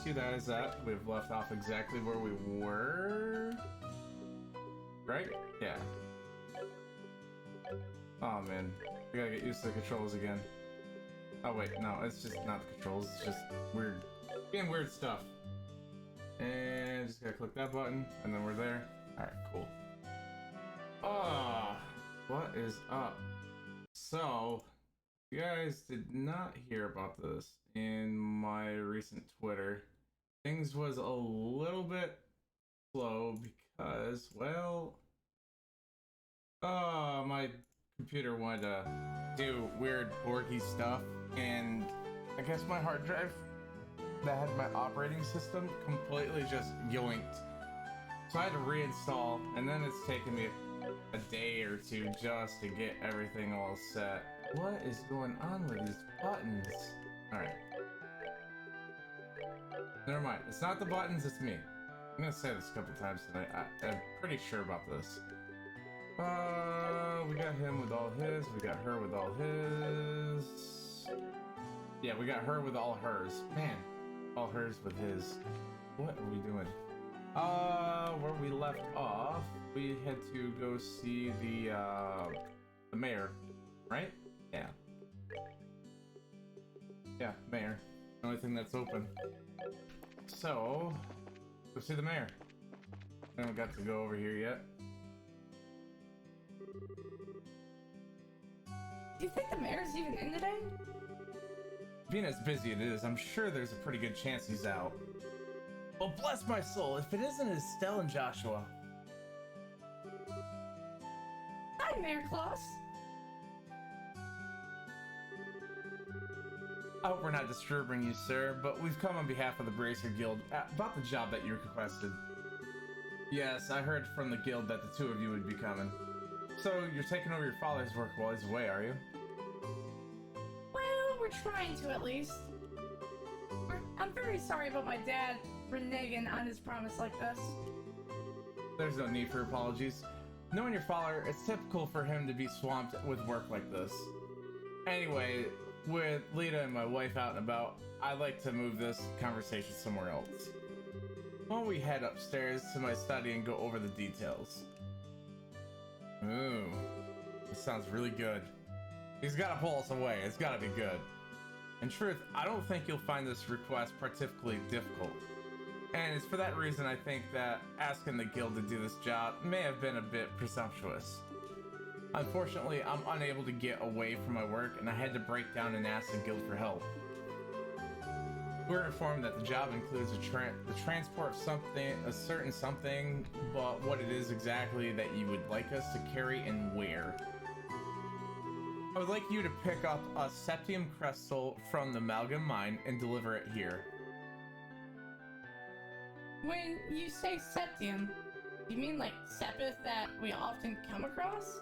rescue, that is that. We've left off exactly where we were. Right? Yeah. Oh man, I gotta get used to the controls again. Oh wait, no, it's just not the controls, it's just weird. Being weird stuff. And just gotta click that button, and then we're there. Alright, cool. What is up? So, you guys did not hear about this in my recent Twitter. Things was a little bit slow because, well, my computer wanted to do weird Borky stuff, and I guess my hard drive that had my operating system completely just yoinked. So I had to reinstall, and then it's taken me a day or two just to get everything all set. What is going on with these buttons? Alright. Never mind. It's not the buttons, it's me. I'm gonna say this a couple times tonight. I'm pretty sure about this. We got him with all his. We got her with all his. Yeah, we got her with all hers. Man, all hers with his. What are we doing? Where we left off, we had to go see the mayor, right? Yeah. Yeah, mayor. The only thing that's open. So, go see the mayor. I haven't got to go over here yet. Do you think the mayor's even in today? Being as busy as it is, I'm sure there's a pretty good chance he's out. Well, bless my soul, if it isn't Estelle and Joshua. Hi, Mayor Claus. I hope we're not disturbing you, sir, but we've come on behalf of the Bracer Guild about the job that you requested. Yes, I heard from the guild that the two of you would be coming. So, you're taking over your father's work while he's away, are you? Well, we're trying to at least. I'm very sorry about my dad reneging on his promise like this. There's no need for apologies. Knowing your father, it's typical for him to be swamped with work like this. Anyway, with Lita and my wife out and about, I'd like to move this conversation somewhere else. Why don't we head upstairs to my study and go over the details? Ooh, this sounds really good. He's gotta pull us away, it's gotta be good. In truth, I don't think you'll find this request particularly difficult. And it's for that reason I think that asking the guild to do this job may have been a bit presumptuous. Unfortunately, I'm unable to get away from my work, and I had to break down and ask the guild for help. We're informed that the job includes the transport of something, a certain something, but what it is exactly that you would like us to carry and where. I would like you to pick up a septium crystal from the Amalgam mine and deliver it here. When you say septium, you mean like sepith that we often come across?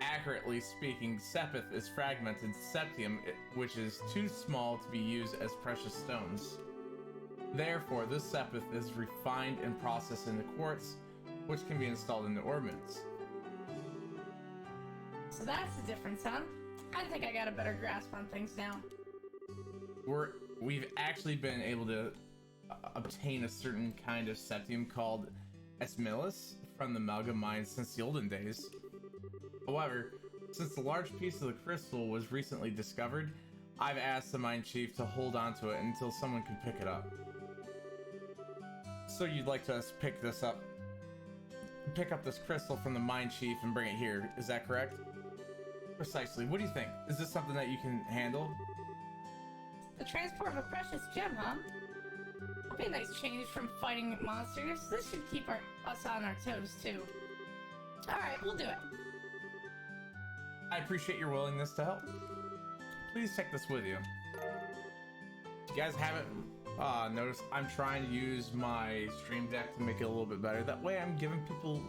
Accurately speaking, sepith is fragmented septium, which is too small to be used as precious stones. Therefore, this sepith is refined and processed into quartz, which can be installed into orbits. So that's the difference, huh? I think I got a better grasp on things now. We've actually been able to obtain a certain kind of septium called Esmilis from the Amalgam mine since the olden days. However, since the large piece of the crystal was recently discovered, I've asked the mine chief to hold on to it until someone can pick it up. So you'd like to pick up this crystal from the mine chief and bring it here, is that correct? Precisely. What do you think? Is this something that you can handle? The transport of a precious gem, huh? It'll be a nice change from fighting monsters. This should keep us on our toes, too. Alright, we'll do it. I appreciate your willingness to help. Please take this with you. If you guys haven't noticed, I'm trying to use my stream deck to make it a little bit better. That way I'm giving people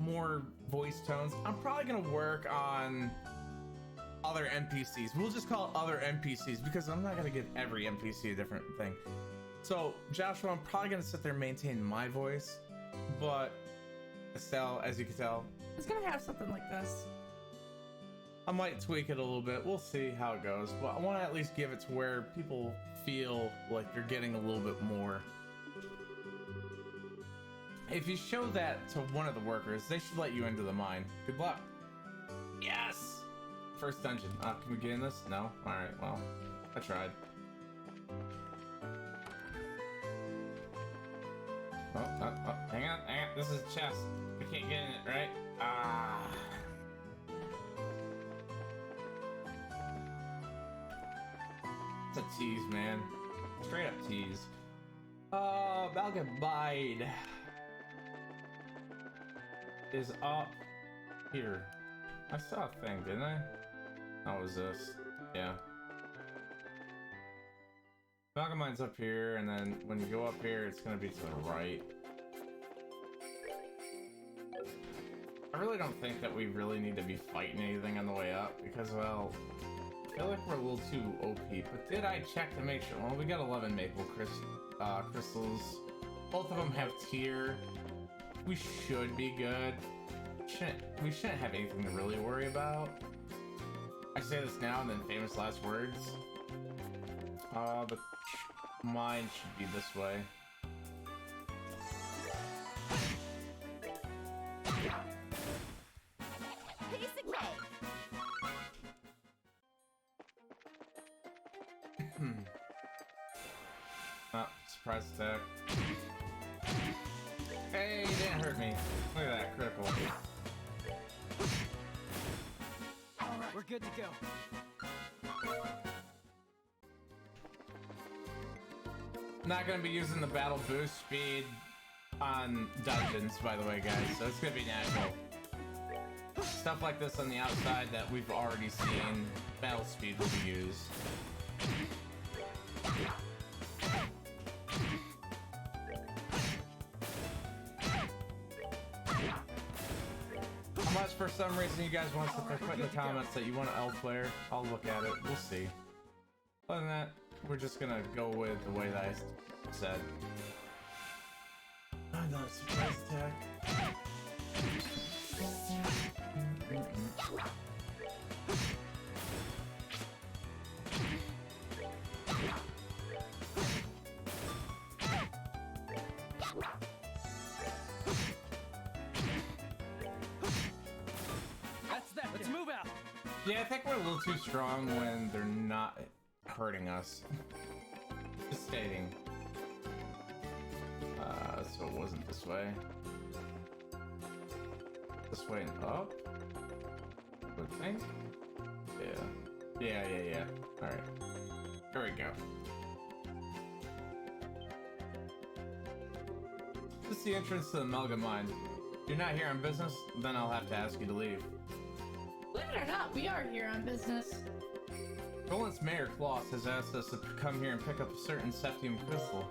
more voice tones. I'm probably going to work on other NPCs. We'll just call it other NPCs because I'm not going to give every NPC a different thing. So, Joshua, I'm probably going to sit there and maintain my voice, but Estelle, as you can tell, It's gonna have something like this. I might tweak it a little bit. We'll see how it goes, but I want to at least give it to where people feel like you're getting a little bit more. If you show that to one of the workers, they should let you into the mine. Good luck. Yes! First dungeon. Can we get in this? No? Alright, well, I tried. Oh, hang on. This is a chest. I can't get in it, right? It's a tease, man. Straight up tease. Malgamide is up here. I saw a thing, didn't I? How was this? Yeah. Malgamine's up here, and then when you go up here, it's gonna be to the right. I really don't think that we really need to be fighting anything on the way up, because, well, I feel like we're a little too OP. But did I check to make sure? Well, we got 11 maple crystals. Both of them have tier. We should be good. We shouldn't have anything to really worry about. I say this now and then famous last words. The mine should be this way. Surprise attack. Hey, you didn't hurt me. Look at that, critical. Alright, we're good to go. Not gonna be using the battle boost speed on dungeons, by the way, guys, so it's gonna be natural. Stuff like this on the outside that we've already seen, battle speed will be used. Unless for some reason you guys want to put in the comments that you want an L player, I'll look at it. We'll see. Other than that, we're just gonna go with the way that I said. Another surprise attack. Let's move out. Yeah, I think we're a little too strong when they're not hurting us. Just stating. So it wasn't this way. This way and up? I would think? Yeah. Alright. There we go. This is the entrance to the Melga Mine. If you're not here on business, then I'll have to ask you to leave. Believe it or not, we are here on business. Roland's Mayor Kloss has asked us to come here and pick up a certain septium crystal.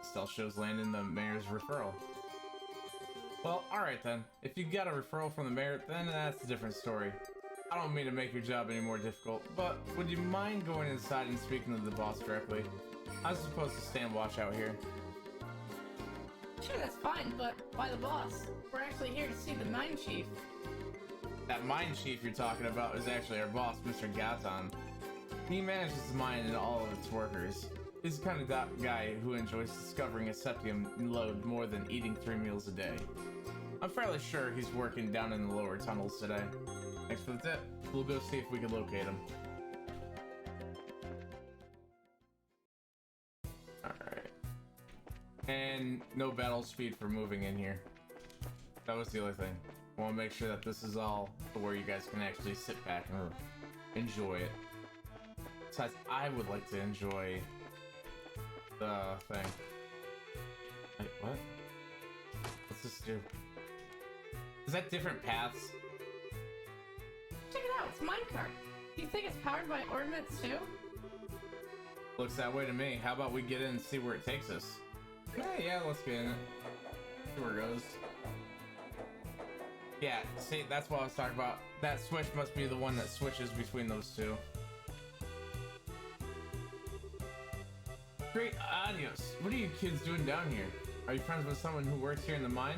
Still shows land in the mayor's referral. Well, alright then. If you got a referral from the mayor, then that's a different story. I don't mean to make your job any more difficult, but would you mind going inside and speaking to the boss directly? I was supposed to stand watch out here. Sure, that's fine, but why the boss? We're actually here to see the mine chief. That mine chief you're talking about is actually our boss, Mr. Gatan. He manages the mine and all of its workers. He's the kind of guy who enjoys discovering a septium lode more than eating 3 meals a day. I'm fairly sure he's working down in the lower tunnels today. Thanks for the tip. We'll go see if we can locate him. Alright. And no battle speed for moving in here. That was the other thing. I want to make sure that this is all where you guys can actually sit back and enjoy it. Besides, I would like to enjoy the thing. Wait, what? What's this do? Is that different paths? Check it out, it's minecart. Do you think it's powered by ordnance too? Looks that way to me. How about we get in and see where it takes us? Yeah, let's get in it. See where it goes. Yeah, see, that's what I was talking about. That switch must be the one that switches between those two. Great adios. What are you kids doing down here? Are you friends with someone who works here in the mine?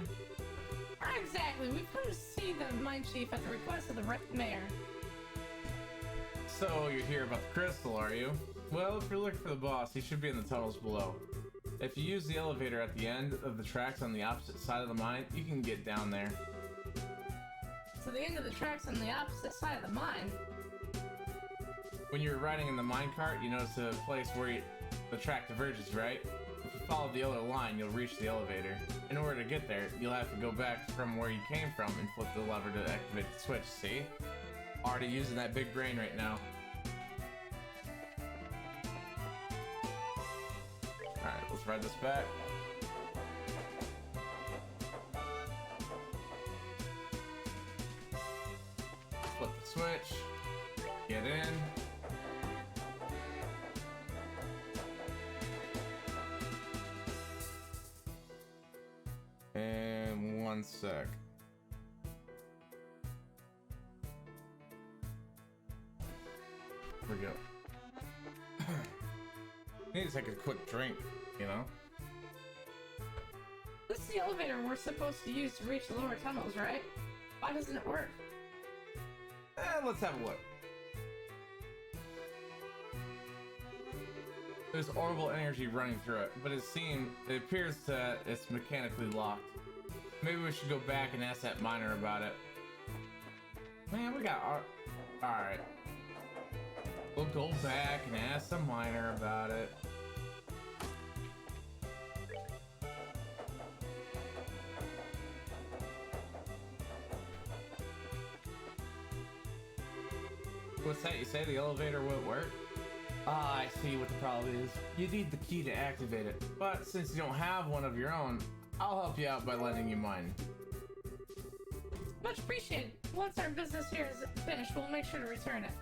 Not exactly. We've come to see the mine chief at the request of the mayor. So, you're here about the crystal, are you? Well, if you're looking for the boss, he should be in the tunnels below. If you use the elevator at the end of the tracks on the opposite side of the mine, you can get down there. So the end of the tracks on the opposite side of the mine. When you're riding in the minecart, you notice a place where the track diverges, right? If you follow the yellow line, you'll reach the elevator. In order to get there, you'll have to go back from where you came from and flip the lever to activate the switch, see? Already using that big brain right now. Alright, let's ride this back. Flip the switch. Get in. And 1 sec. Here we go. Need to take a quick drink, you know? This is the elevator we're supposed to use to reach the lower tunnels, right? Why doesn't it work? Let's have a look. There's horrible energy running through it, but it appears that it's mechanically locked. Maybe we should go back and ask that miner about it. Man, we got our... Alright. We'll go back and ask the miner about it. What's that? You say the elevator won't work? Ah, I see what the problem is. You need the key to activate it. But since you don't have one of your own, I'll help you out by lending you mine. Much appreciated. Once our business here is finished, we'll make sure to return it.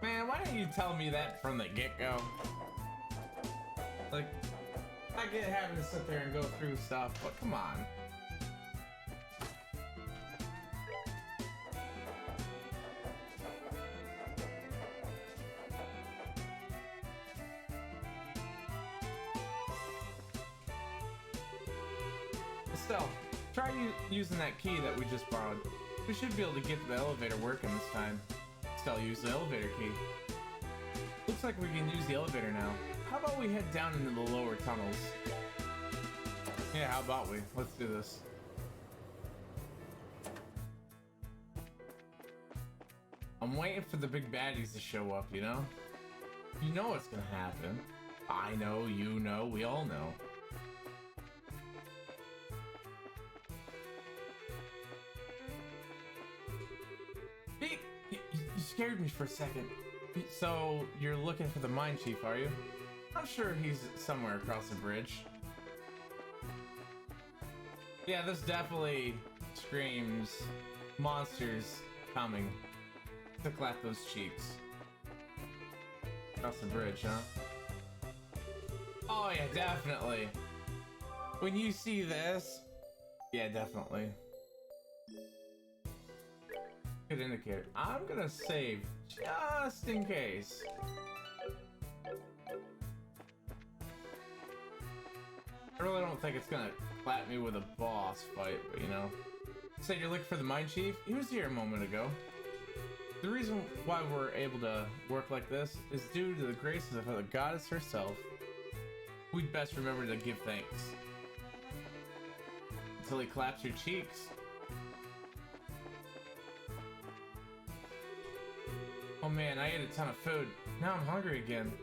Man, why didn't you tell me that from the get-go? Like, I get having to sit there and go through stuff, but come on. Estelle, try using that key that we just borrowed. We should be able to get the elevator working this time. Estelle, use the elevator key. Looks like we can use the elevator now. How about we head down into the lower tunnels? Yeah, how about we? Let's do this. I'm waiting for the big baddies to show up, you know? You know what's gonna happen. I know, you know, we all know. You scared me for a second. So, you're looking for the mine chief, are you? I'm sure he's somewhere across the bridge. Yeah, this definitely screams monsters coming to clap those cheeks. Across the bridge, huh? Oh yeah, definitely. When you see this, yeah, definitely. Good indicator. I'm gonna save just in case. I really don't think it's gonna clap me with a boss fight, but you know. Said you're looking for the mine chief? He was here a moment ago. The reason why we're able to work like this is due to the graces of the goddess herself. We'd best remember to give thanks. Until he claps your cheeks. Oh man, I ate a ton of food. Now I'm hungry again.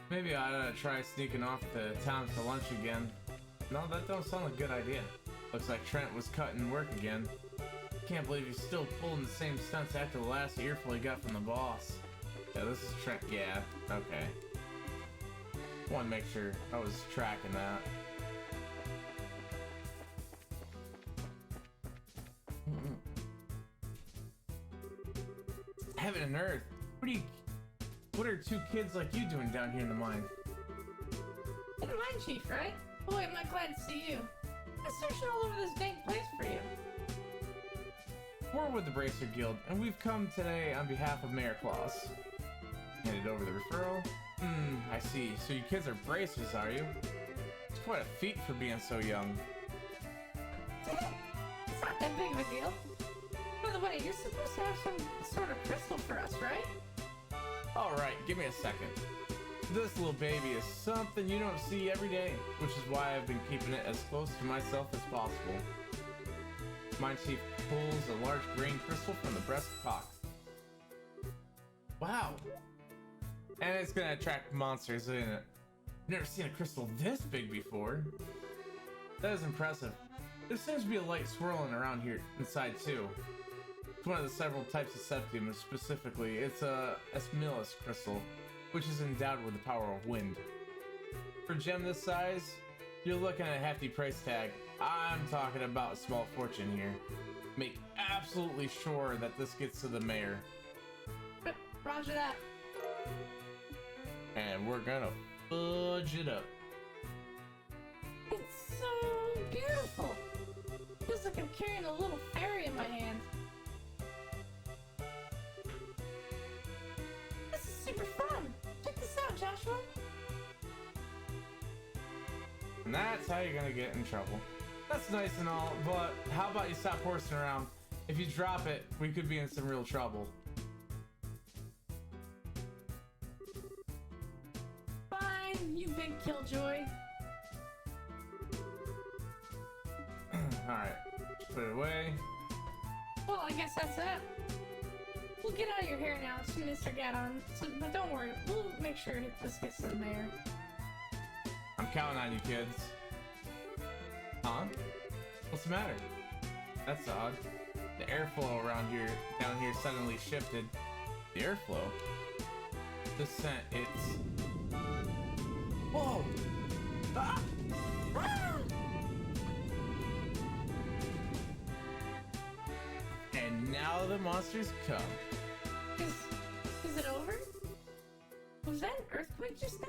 Maybe I ought to try sneaking off to town for lunch again. No, that don't sound like a good idea. Looks like Trent was cutting work again. Can't believe he's still pulling the same stunts after the last earful he got from the boss. Yeah, this is Trent. Yeah, okay. Want to make sure I was tracking that. Heaven and earth. What are two kids like you doing down here in the mine? You're the mine chief, right? Boy, am I glad to see you. I'm searching all over this dang place for you. We're with the Bracer Guild, and we've come today on behalf of Mayor Claus. Handed over the referral. I see. So you kids are bracers, are you? It's quite a feat for being so young. It's not that big of a deal. By the way, you're supposed to have some sort of crystal for us, right? Alright, give me a second. This little baby is something you don't see every day, which is why I've been keeping it as close to myself as possible. Mine Chief pulls a large green crystal from the breast cock. Wow. And it's gonna attract monsters, isn't it? Never seen a crystal this big before. That is impressive. There seems to be a light swirling around here inside too. It's one of the several types of septium, and specifically, it's a Esmilus crystal, which is endowed with the power of wind. For a gem this size, you're looking at a hefty price tag. I'm talking about a small fortune here. Make absolutely sure that this gets to the mayor. Roger that. And we're gonna fudge it up. It's so beautiful. Feels like I'm carrying a little fairy in my hand. This is super fun. Check this out, Joshua. And that's how you're gonna get in trouble. That's nice and all, but how about you stop horsing around? If you drop it, we could be in some real trouble. Fine, you big killjoy. Alright, put it away. Well, I guess that's it. We'll get out of your hair now as soon as I get on. So, but don't worry, we'll make sure this gets to the mayor. I'm counting on you, kids. Huh? What's the matter? That's odd. The airflow around here, down here suddenly shifted. The airflow? The scent, it's... Whoa! Ah! Ah! And now the monsters come. Is it over? Was that an earthquake just now?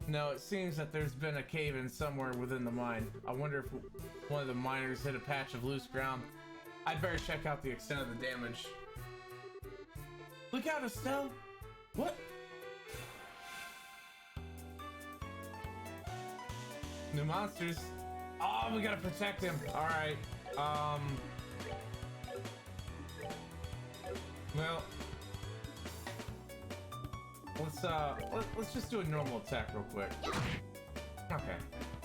No, it seems that there's been a cave-in somewhere within the mine. I wonder if one of the miners hit a patch of loose ground. I'd better check out the extent of the damage. Look out, Estelle! What? New monsters. Oh, we gotta protect him. Alright. Well, let's just do a normal attack real quick. Okay,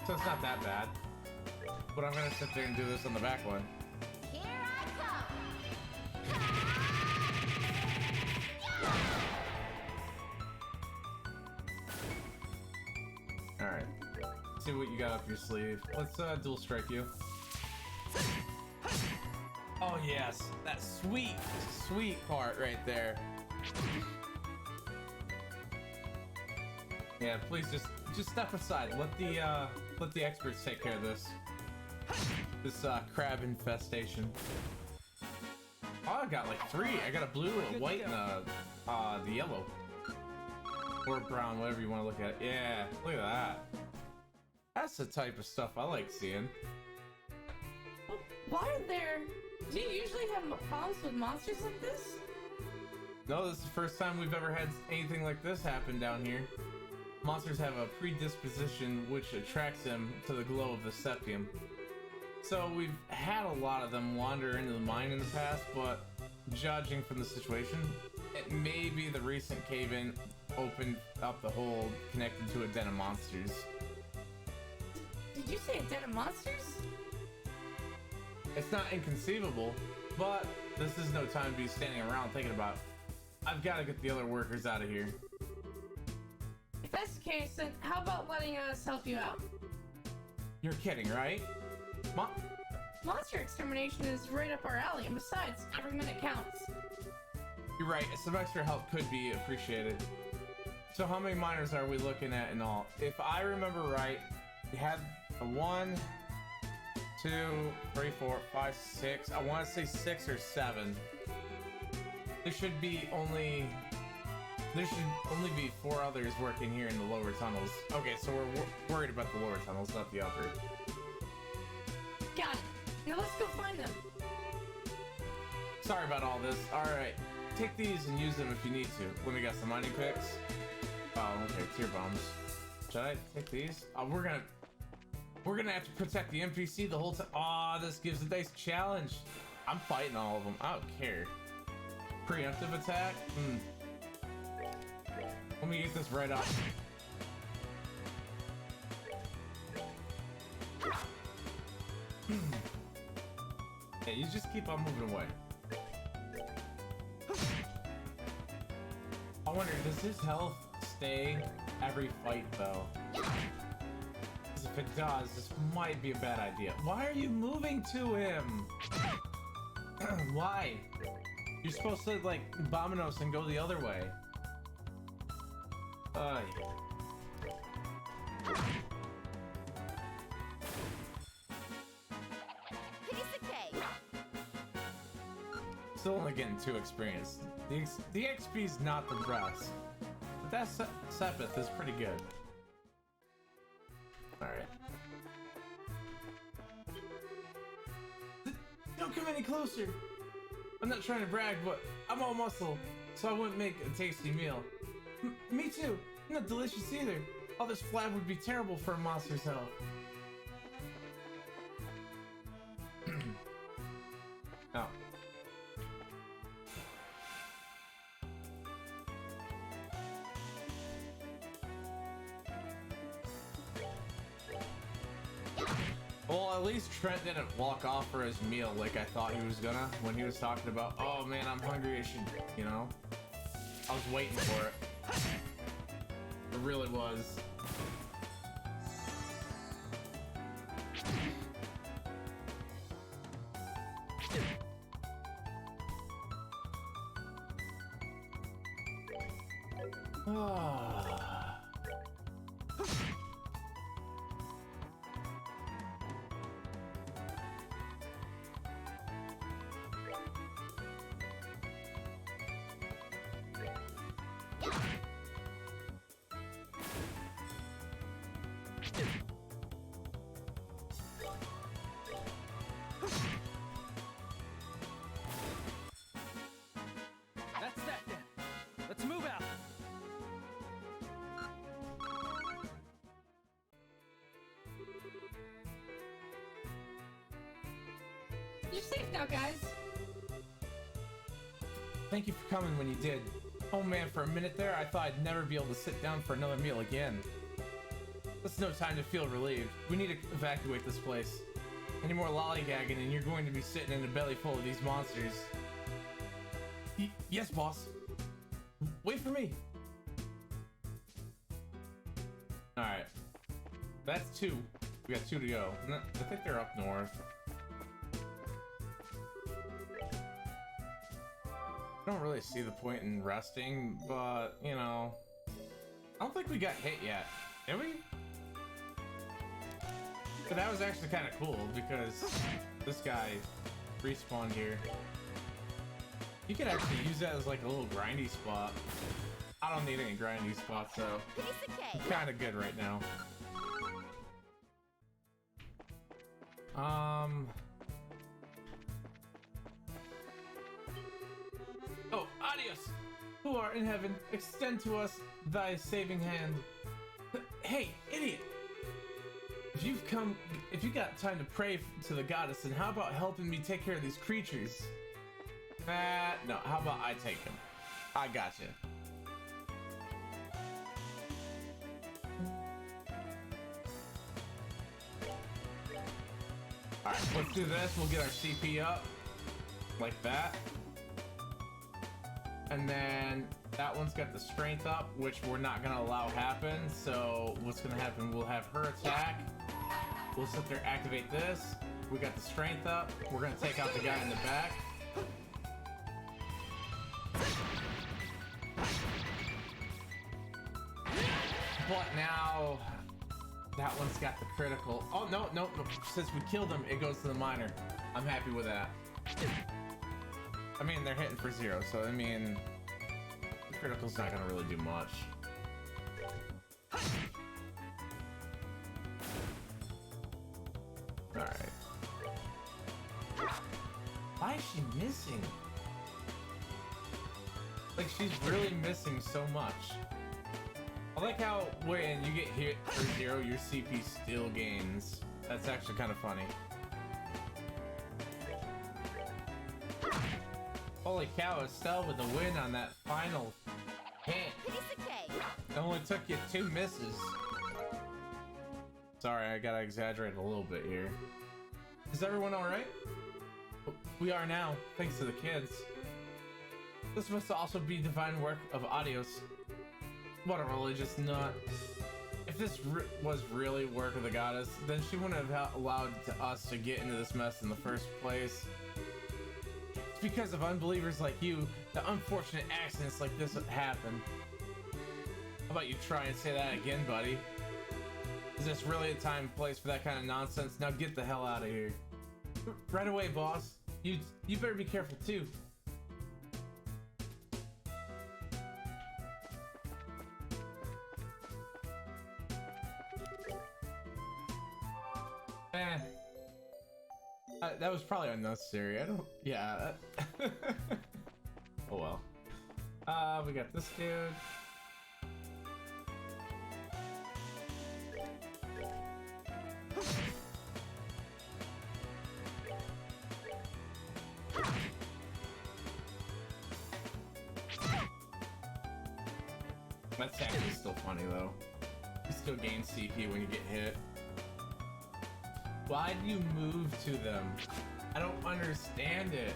so it's not that bad. But I'm gonna sit there and do this on the back one. Here I come. All right, see what you got up your sleeve. Let's dual strike you. Oh yes, that sweet, sweet part right there. Yeah, please just step aside. Let the experts take care of this. This crab infestation. Oh, I got like 3. I got a blue, a white, and the yellow. Or brown, whatever you want to look at. Yeah, look at that. That's the type of stuff I like seeing. Why are there... Do you usually have problems with monsters like this? No, this is the first time we've ever had anything like this happen down here. Monsters have a predisposition which attracts them to the glow of the septium. So we've had a lot of them wander into the mine in the past, but judging from the situation, it may be the recent cave-in opened up the hole connected to a den of monsters. Did you say a den of monsters? It's not inconceivable, but this is no time to be standing around thinking about, I've got to get the other workers out of here. If that's the case, then how about letting us help you out? You're kidding, right? Monster extermination is right up our alley, and besides, every minute counts. You're right, some extra help could be appreciated. So how many miners are we looking at in all? If I remember right, we had a 1, 2, 3, 4, 5, 6. I want to say 6 or 7. There should only be 4 others working here in the lower tunnels. Okay, so we're worried about the lower tunnels, not the upper. Got it. Now let's go find them. Sorry about all this. Alright, take these and use them if you need to. Let me get some mining picks. Oh, okay, tier bombs. Should I take these? We're gonna have to protect the NPC the whole time. Aw, this gives a nice challenge. I'm fighting all of them. I don't care. Preemptive attack? Let me get this right up. Yeah, you just keep on moving away. I wonder, does his health stay every fight though? 'Cause if it does, this might be a bad idea. Why are you moving to him? Why? You're supposed to like Bominos and go the other way. Piece of cake. Still only getting 2 experience. The XP's not the best, but that Sepith is pretty good. Alright. Don't come any closer! I'm not trying to brag, but I'm all muscle, so I wouldn't make a tasty meal. Me too! Not delicious either. All this flab would be terrible for a monster's health. Oh. Well, at least Trent didn't walk off for his meal like I thought he was gonna when he was talking about, oh man, I'm hungry, I should, you know? I was waiting for it. It really was. That's that then. Let's move out. You're safe now, guys. Thank you for coming when you did. Oh man, for a minute there, I thought I'd never be able to sit down for another meal again. That's no time to feel relieved. We need to evacuate this place. Any more lollygagging and you're going to be sitting in a belly full of these monsters. Yes, boss. Wait for me. Alright. That's 2. We got 2 to go. I think they're up north. I don't really see the point in resting, but, you know... I don't think we got hit yet. Did we? But that was actually kind of cool, because this guy respawned here. You could actually use that as like a little grindy spot. I don't need any grindy spots, though. Piece of cake. Kind of good right now. Oh, adios! Who art in heaven, extend to us thy saving hand. Hey, idiot! If you got time to pray to the goddess, then how about helping me take care of these creatures? No, how about I take them? I gotcha. Alright, let's do this. We'll get our CP up. Like that. And then that one's got the strength up, which we're not gonna allow happen. So what's gonna happen, we'll have her attack. We'll sit there, activate this. We got the strength up. We're gonna take out the guy in the back. But now that one's got the critical. Oh, no. Since we killed him, it goes to the minor. I'm happy with that. I mean, they're hitting for 0, so I mean, the critical's not gonna really do much. Alright. Why is she missing? Like, she's really missing so much. I like how when you get hit for 0, your CP still gains. That's actually kind of funny. Holy cow, Estelle with the win on that final hit. Piece of cake. It only took you 2 misses. Sorry, I gotta exaggerate a little bit here. Is everyone alright? We are now, thanks to the kids. This must also be divine work of Adios. What a religious nut. If this was really work of the goddess, then she wouldn't have allowed us to get into this mess in the first place. It's because of unbelievers like you that unfortunate accidents like this happen. How about you try and say that again, buddy? Is this really a time and place for that kind of nonsense? Now get the hell out of here. Right away, boss. You better be careful too. That was probably unnecessary. I don't. Yeah. Oh well. We got this dude. That's actually still funny though. You still gain CP when you get hit. Why do you move to them? I don't understand it.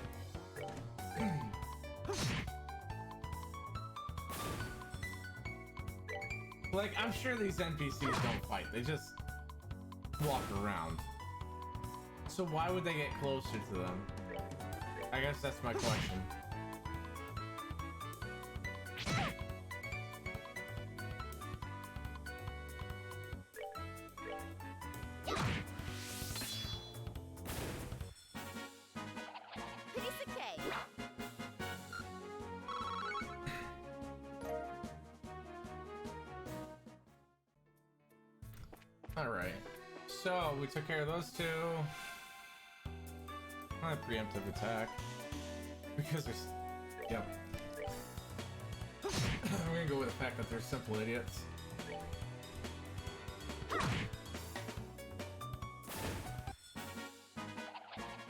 Like, I'm sure these NPCs don't fight. They just walk around. So why would they get closer to them? I guess that's my question. Alright, so we took care of those two. Not a preemptive attack. Because there's... Yep. We're gonna go with the fact that they're simple idiots.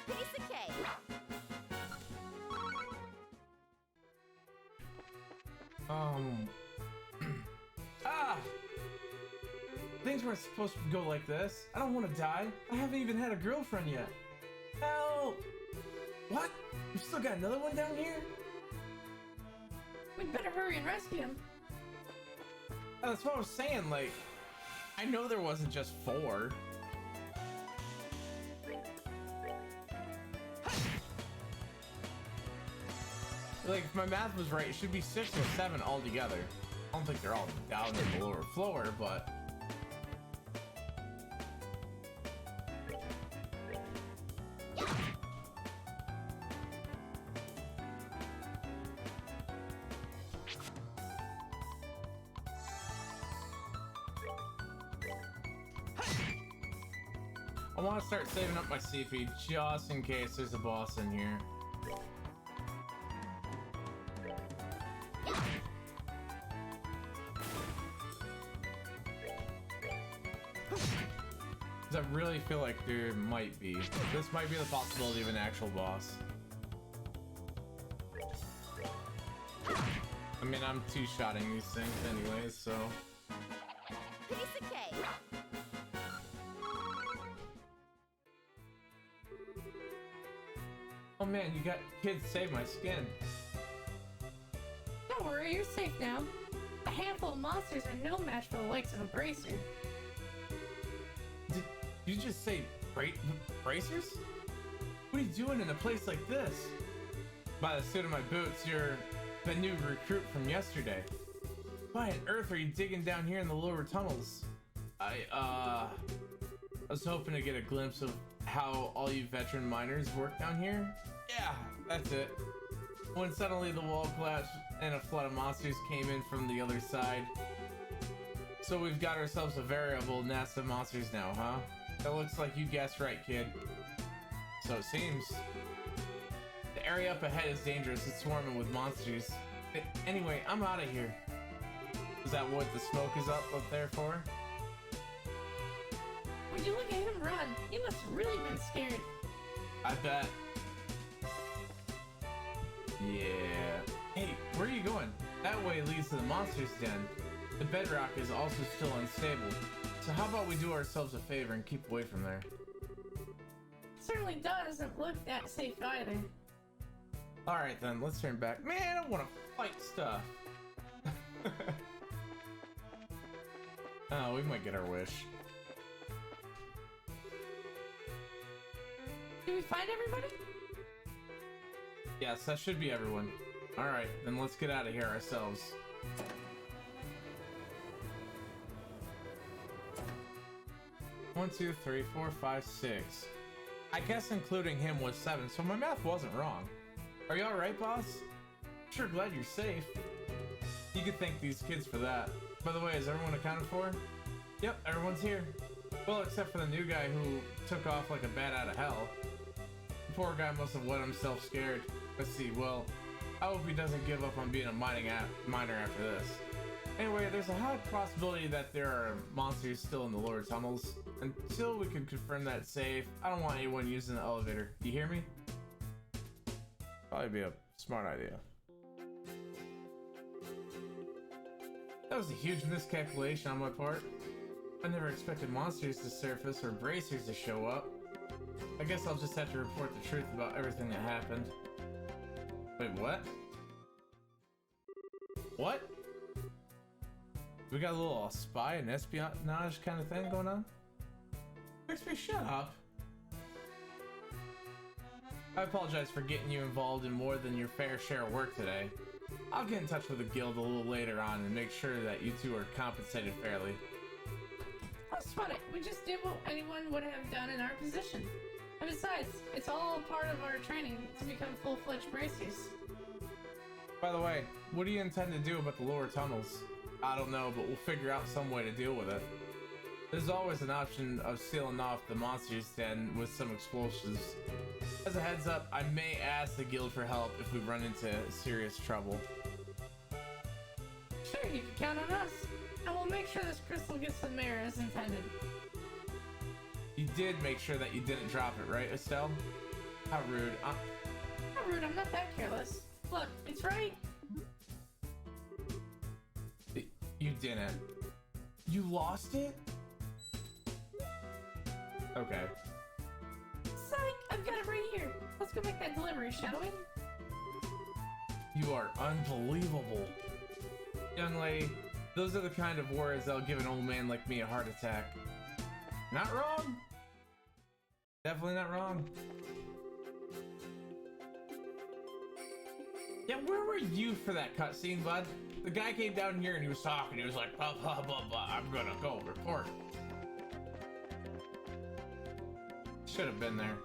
Piece of cake. Ah! Things weren't supposed to go like this. I don't want to die. I haven't even had a girlfriend yet. Help! What? You still got another one down here? We'd better hurry and rescue him. Oh, that's what I was saying, like... I know there wasn't just 4. Like, if my math was right, it should be 6 or 7 altogether. I don't think they're all down in the lower floor, but... I want to start saving up my CP just in case there's a boss in here. Because I really feel like there might be. This might be the possibility of an actual boss. I mean, I'm two-shotting these things anyways, so... Piece of cake. Oh man, you got kids save my skin. Don't worry, you're safe now. A handful of monsters are no match for the likes of a bracer. Did you just say bracers? What are you doing in a place like this? By the suit of my boots, you're the new recruit from yesterday. Why on earth are you digging down here in the lower tunnels? I was hoping to get a glimpse of how all you veteran miners work down here. Yeah, that's it. When suddenly the wall collapsed and a flood of monsters came in from the other side. So we've got ourselves a veritable nest of monsters now, huh? That looks like you guessed right, kid. So it seems. The area up ahead is dangerous. It's swarming with monsters. Anyway, I'm out of here. Is that what the smoke is up there for? When you look at him run, he must have really been scared. I bet. Yeah. Hey, where are you going? That way leads to the monster's den. The bedrock is also still unstable. So how about we do ourselves a favor and keep away from there? Certainly doesn't look that safe either. Alright then, let's turn back. Man, I want to fight stuff. Oh, we might get our wish. Did we find everybody? Yes, that should be everyone. Alright, then let's get out of here ourselves. One, two, three, four, five, six. I guess including him was 7, so my math wasn't wrong. Are you alright, boss? Sure glad you're safe. You could thank these kids for that. By the way, is everyone accounted for? Yep, everyone's here. Well, except for the new guy who took off like a bat out of hell. The poor guy must have let himself scared. Let's see, well, I hope he doesn't give up on being a miner after this. Anyway, there's a high possibility that there are monsters still in the lower tunnels. Until we can confirm that it's safe, I don't want anyone using the elevator. You hear me? Probably be a smart idea. That was a huge miscalculation on my part. I never expected monsters to surface or bracers to show up. I guess I'll just have to report the truth about everything that happened. Wait, what? What? We got a little spy and espionage kind of thing going on? Bixby, shut up. I apologize for getting you involved in more than your fair share of work today. I'll get in touch with the guild a little later on and make sure that you two are compensated fairly. Oh, spot it. We just did what anyone would have done in our position. And besides, it's all part of our training to become full-fledged bracers. By the way, what do you intend to do about the lower tunnels? I don't know, but we'll figure out some way to deal with it. There's always an option of sealing off the monster's den with some explosives. As a heads up, I may ask the guild for help if we run into serious trouble. Sure, you can count on us. And we'll make sure this crystal gets to the mayor as intended. You did make sure that you didn't drop it, right, Estelle? How rude. Not rude, I'm not that careless. Look, it's right. You didn't. You lost it? Okay. Psych! I've got it right here. Let's go make that delivery, shall we? You are unbelievable. Young lady, those are the kind of words that'll give an old man like me a heart attack. Not wrong. Definitely not wrong. Yeah, where were you for that cutscene, bud? The guy came down here and he was talking. He was like, blah, blah, blah, blah. I'm gonna go report. Should have been there.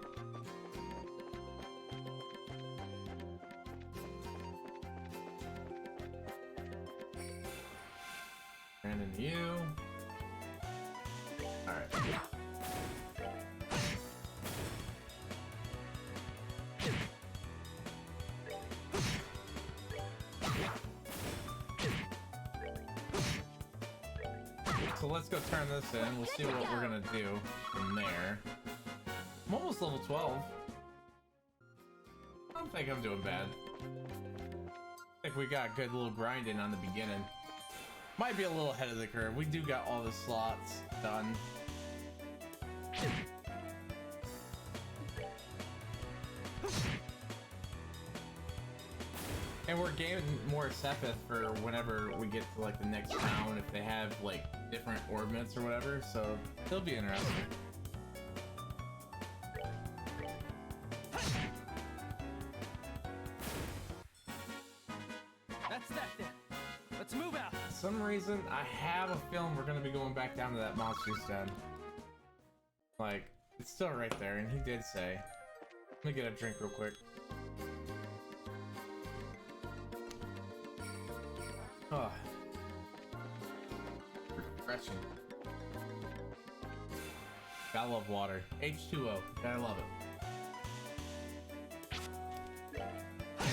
And then you. Alright. So let's go turn this in. We'll see what we're gonna do from there. I'm almost level 12. I don't think I'm doing bad. I think we got a good little grinding on the beginning. Might be a little ahead of the curve. We do got all the slots done. And we're gaining more Sepith for whenever we get to like the next town, if they have like different orbits or whatever, so it'll be interesting. That's that then. Let's move out. For some reason, I have a feeling we're gonna be going back down to that monster's den. Like, it's still right there, and he did say. Let me get a drink real quick. Oh. Refreshing. Gotta love water. H2O. Gotta love it.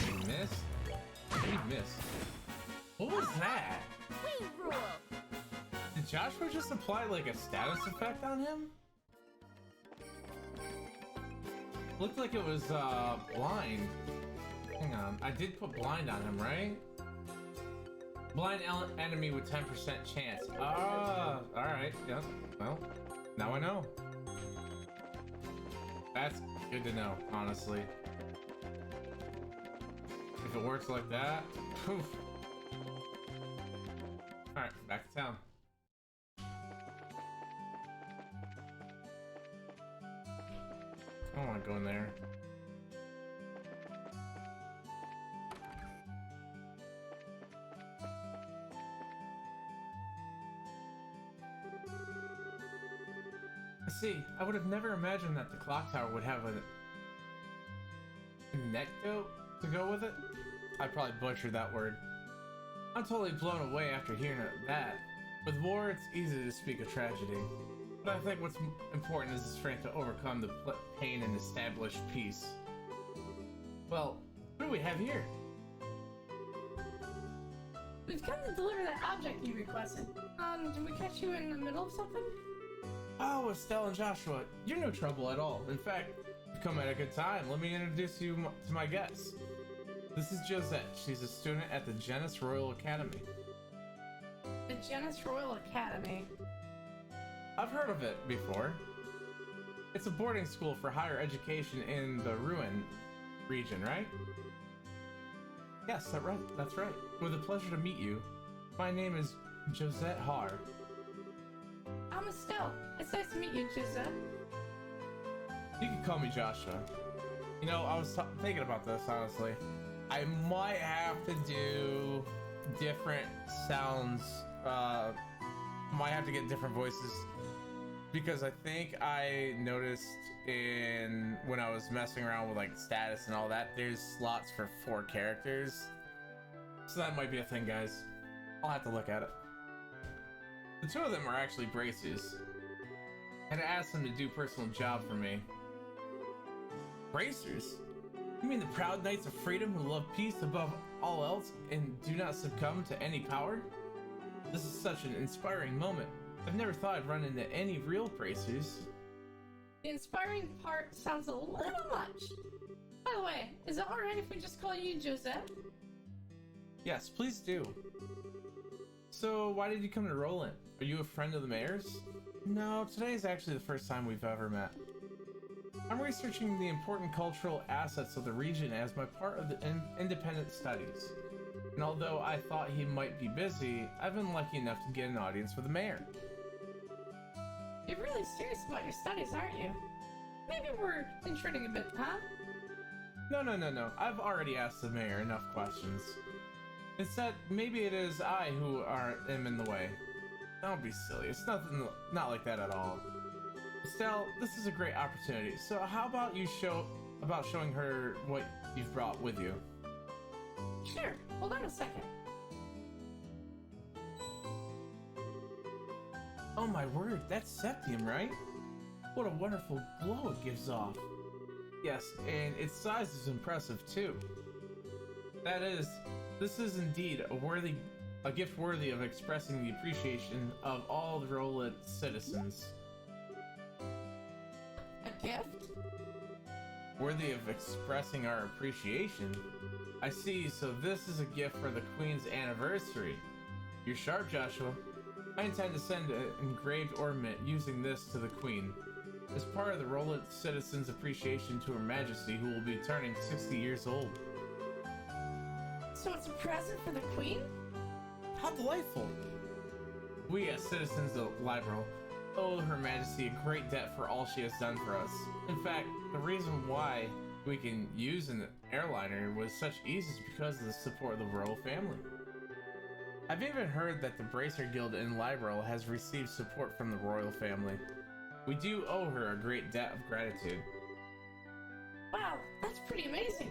You missed? You missed. What was that? We rule. Did Joshua just apply like a status effect on him? Looked like it was blind. Hang on. I did put blind on him, right? Blind enemy with 10% chance. Ah, alright, yep. Well, now I know. That's good to know, honestly. If it works like that, poof. Alright, back to town. I don't want to go in there. See, I would have never imagined that the clock tower would have a anecdote to go with it. I probably butchered that word. I'm totally blown away after hearing that. With war, it's easy to speak of tragedy. But I think what's important is the strength to overcome the pain and establish peace. Well, what do we have here? We've come to deliver that object you requested. Did we catch you in the middle of something? Oh, Estelle and Joshua, you're no trouble at all. In fact, you've come at a good time. Let me introduce you to my guests. This is Josette. She's a student at the Genus Royal Academy. The Genus Royal Academy? I've heard of it before. It's a boarding school for higher education in the Ruin region, right? Yes, that's right. With a pleasure to meet you. My name is Josette Har. I'm Estelle. It's nice to meet you, Josette. You can call me Joshua. You know, I was thinking about this, honestly. I might have to do different sounds. Might have to get different voices. Because I think I noticed when I was messing around with like status and all that, there's slots for 4 characters. So that might be a thing, guys. I'll have to look at it. The 2 of them are actually bracers. I had to ask them to do a personal job for me. Bracers? You mean the proud knights of freedom who love peace above all else and do not succumb to any power? This is such an inspiring moment. I've never thought I'd run into any real bracers. The inspiring part sounds a little much. By the way, is it alright if we just call you Josette? Yes, please do. So, why did you come to Roland? Are you a friend of the mayor's? No, today is actually the first time we've ever met. I'm researching the important cultural assets of the region as my part of the independent studies. And although I thought he might be busy, I've been lucky enough to get an audience with the mayor. You're really serious about your studies, aren't you? Maybe we're intruding a bit, huh? No. I've already asked the mayor enough questions. Instead, maybe it is I who am in the way. Don't be silly. It's not like that at all. Estelle, this is a great opportunity. So how about you showing her what you've brought with you? Sure. Hold on a second. Oh my word, that's septium, right? What a wonderful glow it gives off. Yes, and its size is impressive too. This is indeed a gift worthy of expressing the appreciation of all the Roland citizens. A gift? Worthy of expressing our appreciation? I see, so this is a gift for the Queen's anniversary. You're sharp, Joshua. I intend to send an engraved ornament using this to the Queen, as part of the Roland citizens' appreciation to Her Majesty, who will be turning 60 years old. So it's a present for the Queen? How delightful! We as citizens of Liberal owe Her Majesty a great debt for all she has done for us. In fact, the reason why we can use an airliner with such ease is because of the support of the royal family. I've even heard that the Bracer Guild in Liberal has received support from the royal family. We do owe her a great debt of gratitude. Wow, that's pretty amazing.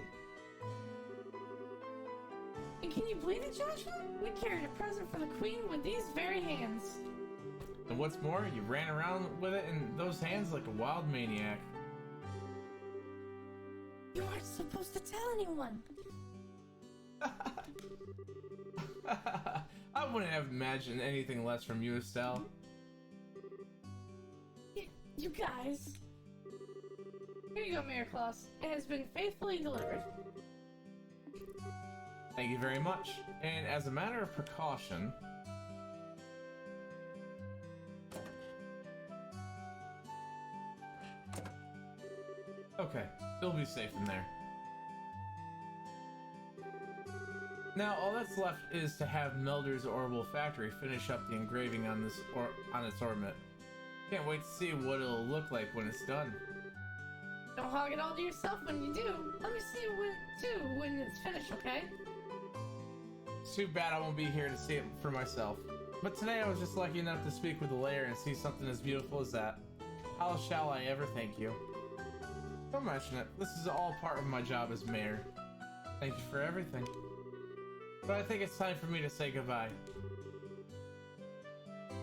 And can you believe it, Joshua? We carried a present for the Queen with these very hands. And what's more, you ran around with it in those hands like a wild maniac. You aren't supposed to tell anyone. I wouldn't have imagined anything less from you, Estelle. You guys. Here you go, Mayor Claus. It has been faithfully delivered. Thank you very much. And as a matter of precaution, okay, you'll be safe in there. Now, all that's left is to have Melder's Orbital Factory finish up the engraving on its orbit. Can't wait to see what it'll look like when it's done. Don't hog it all to yourself when you do. Let me see when it's finished, okay? It's too bad I won't be here to see it for myself. But today I was just lucky enough to speak with the layer and see something as beautiful as that. How shall I ever thank you? Don't mention it. This is all part of my job as mayor. Thank you for everything. But I think it's time for me to say goodbye.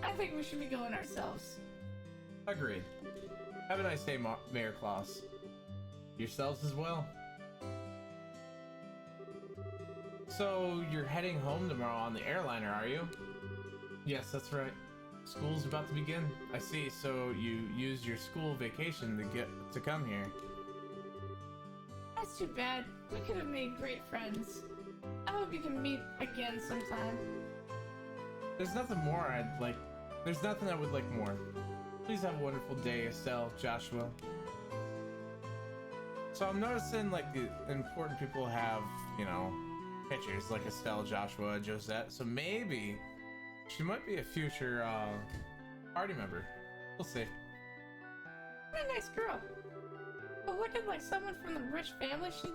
I think we should be going ourselves. Agreed. Have a nice day, Mayor Claus. Yourselves as well. So, you're heading home tomorrow on the airliner, are you? Yes, that's right. School's about to begin. I see, so you used your school vacation to come here. That's too bad. We could have made great friends. I hope you can meet again sometime. There's nothing I would like more. Please have a wonderful day, Estelle, Joshua. So I'm noticing like the important people have, you know, pictures like Estelle, Joshua, Josette. So maybe she might be a future party member. We'll see. What a nice girl. But looking like someone from the rich family, she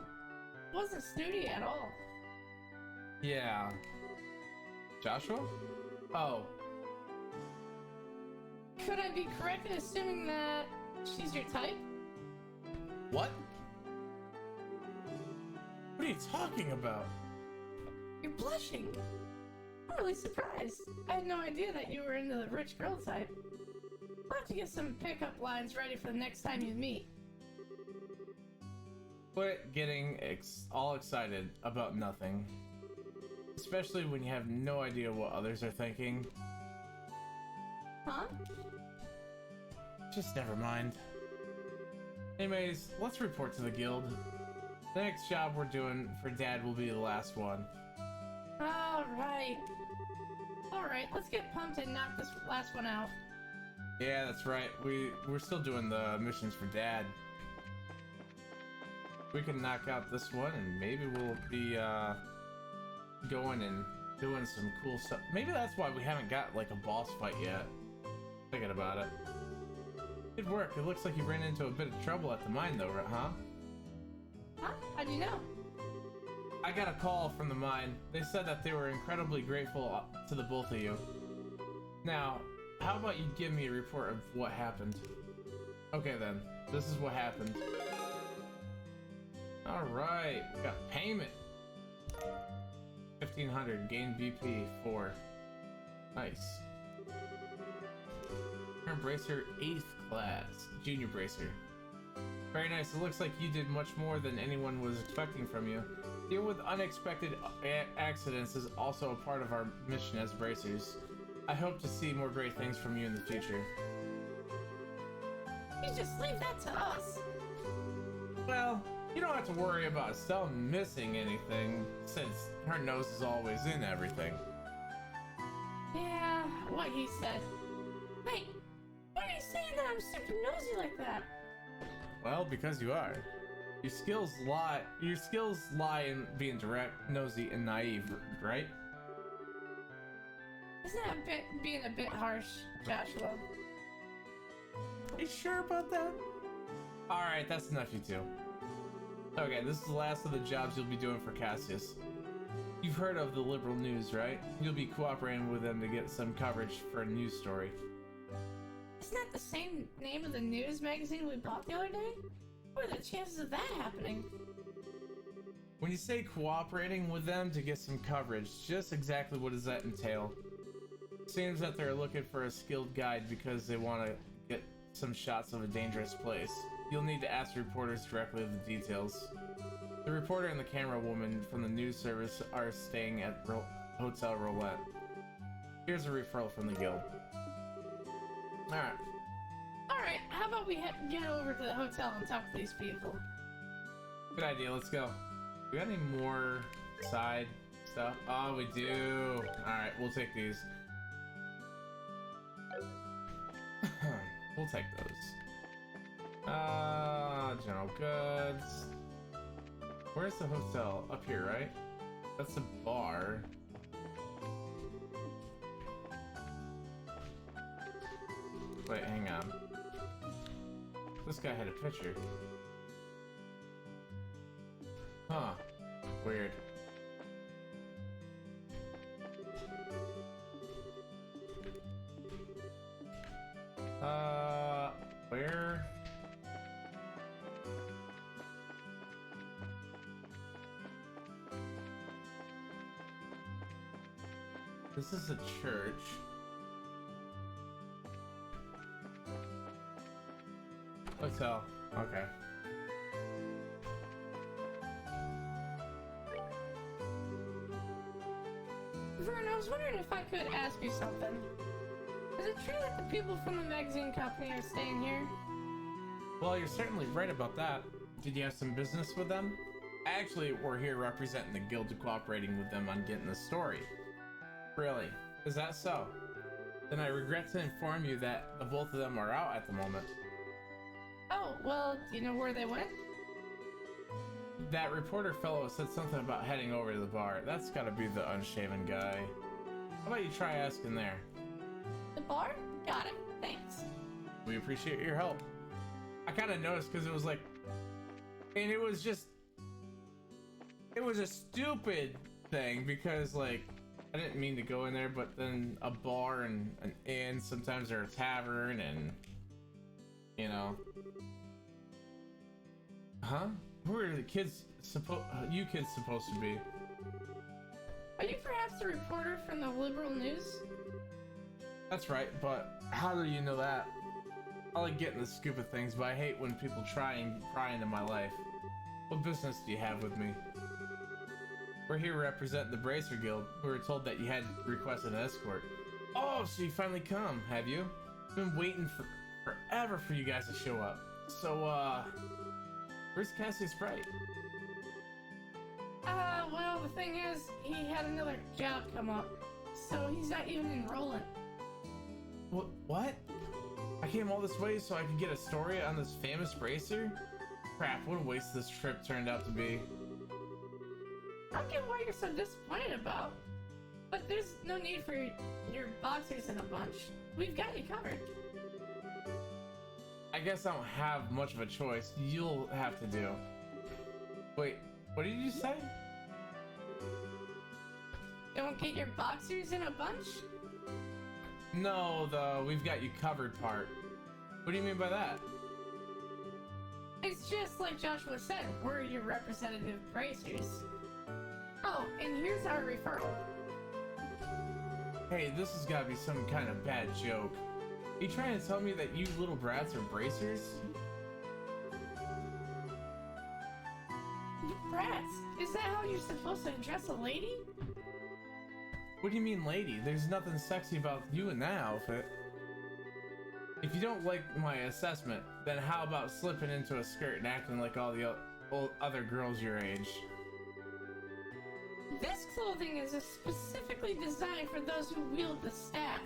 wasn't snooty at all. Yeah. Joshua? Oh. Could I be correct in assuming that she's your type? What? What are you talking about? You're blushing. I'm really surprised. I had no idea that you were into the rich girl type. I'll have to get some pickup lines ready for the next time you meet. Quit getting all excited about nothing. Especially when you have no idea what others are thinking. Huh? Just never mind. Anyways, let's report to the guild. The next job we're doing for Dad will be the last one. Alright, let's get pumped and knock this last one out. Yeah, that's right. We're still doing the missions for Dad. We can knock out this one and maybe we'll be going and doing some cool stuff. Maybe that's why we haven't got like a boss fight yet. Thinking about it. Good work. It looks like you ran into a bit of trouble at the mine though, huh? Huh? How'd you know? I got a call from the mine. They said that they were incredibly grateful to the both of you. Now, how about you give me a report of what happened? Okay then, this is what happened. Alright, we got payment. 1500, gain BP 4. Nice. Current Bracer 8th class, Junior Bracer. Very nice, it looks like you did much more than anyone was expecting from you. Deal with unexpected accidents is also a part of our mission as Bracers. I hope to see more great things from you in the future. You just leave that to us. Well, you don't have to worry about Estelle missing anything, since her nose is always in everything. Yeah, what he said. Wait, why are you saying that I'm super nosy like that? Well, because you are. Your skills lie in being direct, nosy, and naive, right? Isn't that being a bit harsh, Joshua? Are you sure about that? Alright, that's enough, you two. Okay, this is the last of the jobs you'll be doing for Cassius. You've heard of the Liberal News, right? You'll be cooperating with them to get some coverage for a news story. Isn't that the same name of the news magazine we bought the other day? What are the chances of that happening? When you say cooperating with them to get some coverage, just exactly what does that entail? Seems that they're looking for a skilled guide because they want to get some shots of a dangerous place. You'll need to ask reporters directly the details. The reporter and the camera woman from the news service are staying at Hotel Roulette. Here's a referral from the guild. Alright, how about we get over to the hotel and talk to these people? Good idea, let's go. We got any more side stuff. Oh, we do. Alright, we'll take these. We'll take those. General goods. Where's the hotel? Up here, right? That's the bar. Wait, hang on. This guy had a picture. Huh. Weird. Where? This is a church. Hotel. Okay. Vern, I was wondering if I could ask you something. Is it true that the people from the magazine company are staying here? Well, you're certainly right about that. Did you have some business with them? Actually, we're here representing the guild, cooperating with them on getting the story. Really? Is that so? Then I regret to inform you that the both of them are out at the moment. Oh, well, do you know where they went? That reporter fellow said something about heading over to the bar. That's gotta be the unshaven guy. How about you try asking there? The bar? Got it. Thanks. We appreciate your help. I kind of noticed because it was like, and it was just, it was a stupid thing because like, I didn't mean to go in there, but then a bar and an inn, sometimes they're a tavern and, you know. Huh? Who are the kids you kids supposed to be? Are you perhaps a reporter from the Liberal News? That's right, but how do you know that? I like getting the scoop of things, but I hate when people try and pry into my life. What business do you have with me? We're here representing the Bracer Guild. We were told that you had requested an escort. Oh, so you finally come, have you? I've been waiting forever for you guys to show up. So, where's Cassius Bright? Well, the thing is, he had another job come up, so he's not even enrolling. What? I came all this way so I could get a story on this famous bracer? Crap, what a waste this trip turned out to be. I get what you're so disappointed about, but there's no need for your boxers in a bunch. We've got you covered. I guess I don't have much of a choice. You'll have to do. Wait, what did you say? Don't get your boxers in a bunch? No, the we've got you covered part. What do you mean by that? It's just like Joshua said, we're your representative bracers. Oh, and here's our referral. Hey, this has got to be some kind of bad joke. Are you trying to tell me that you little brats are bracers? Brats? Is that how you're supposed to address a lady? What do you mean, lady? There's nothing sexy about you in that outfit. If you don't like my assessment, then how about slipping into a skirt and acting like all the other girls your age? This clothing is specifically designed for those who wield the staff.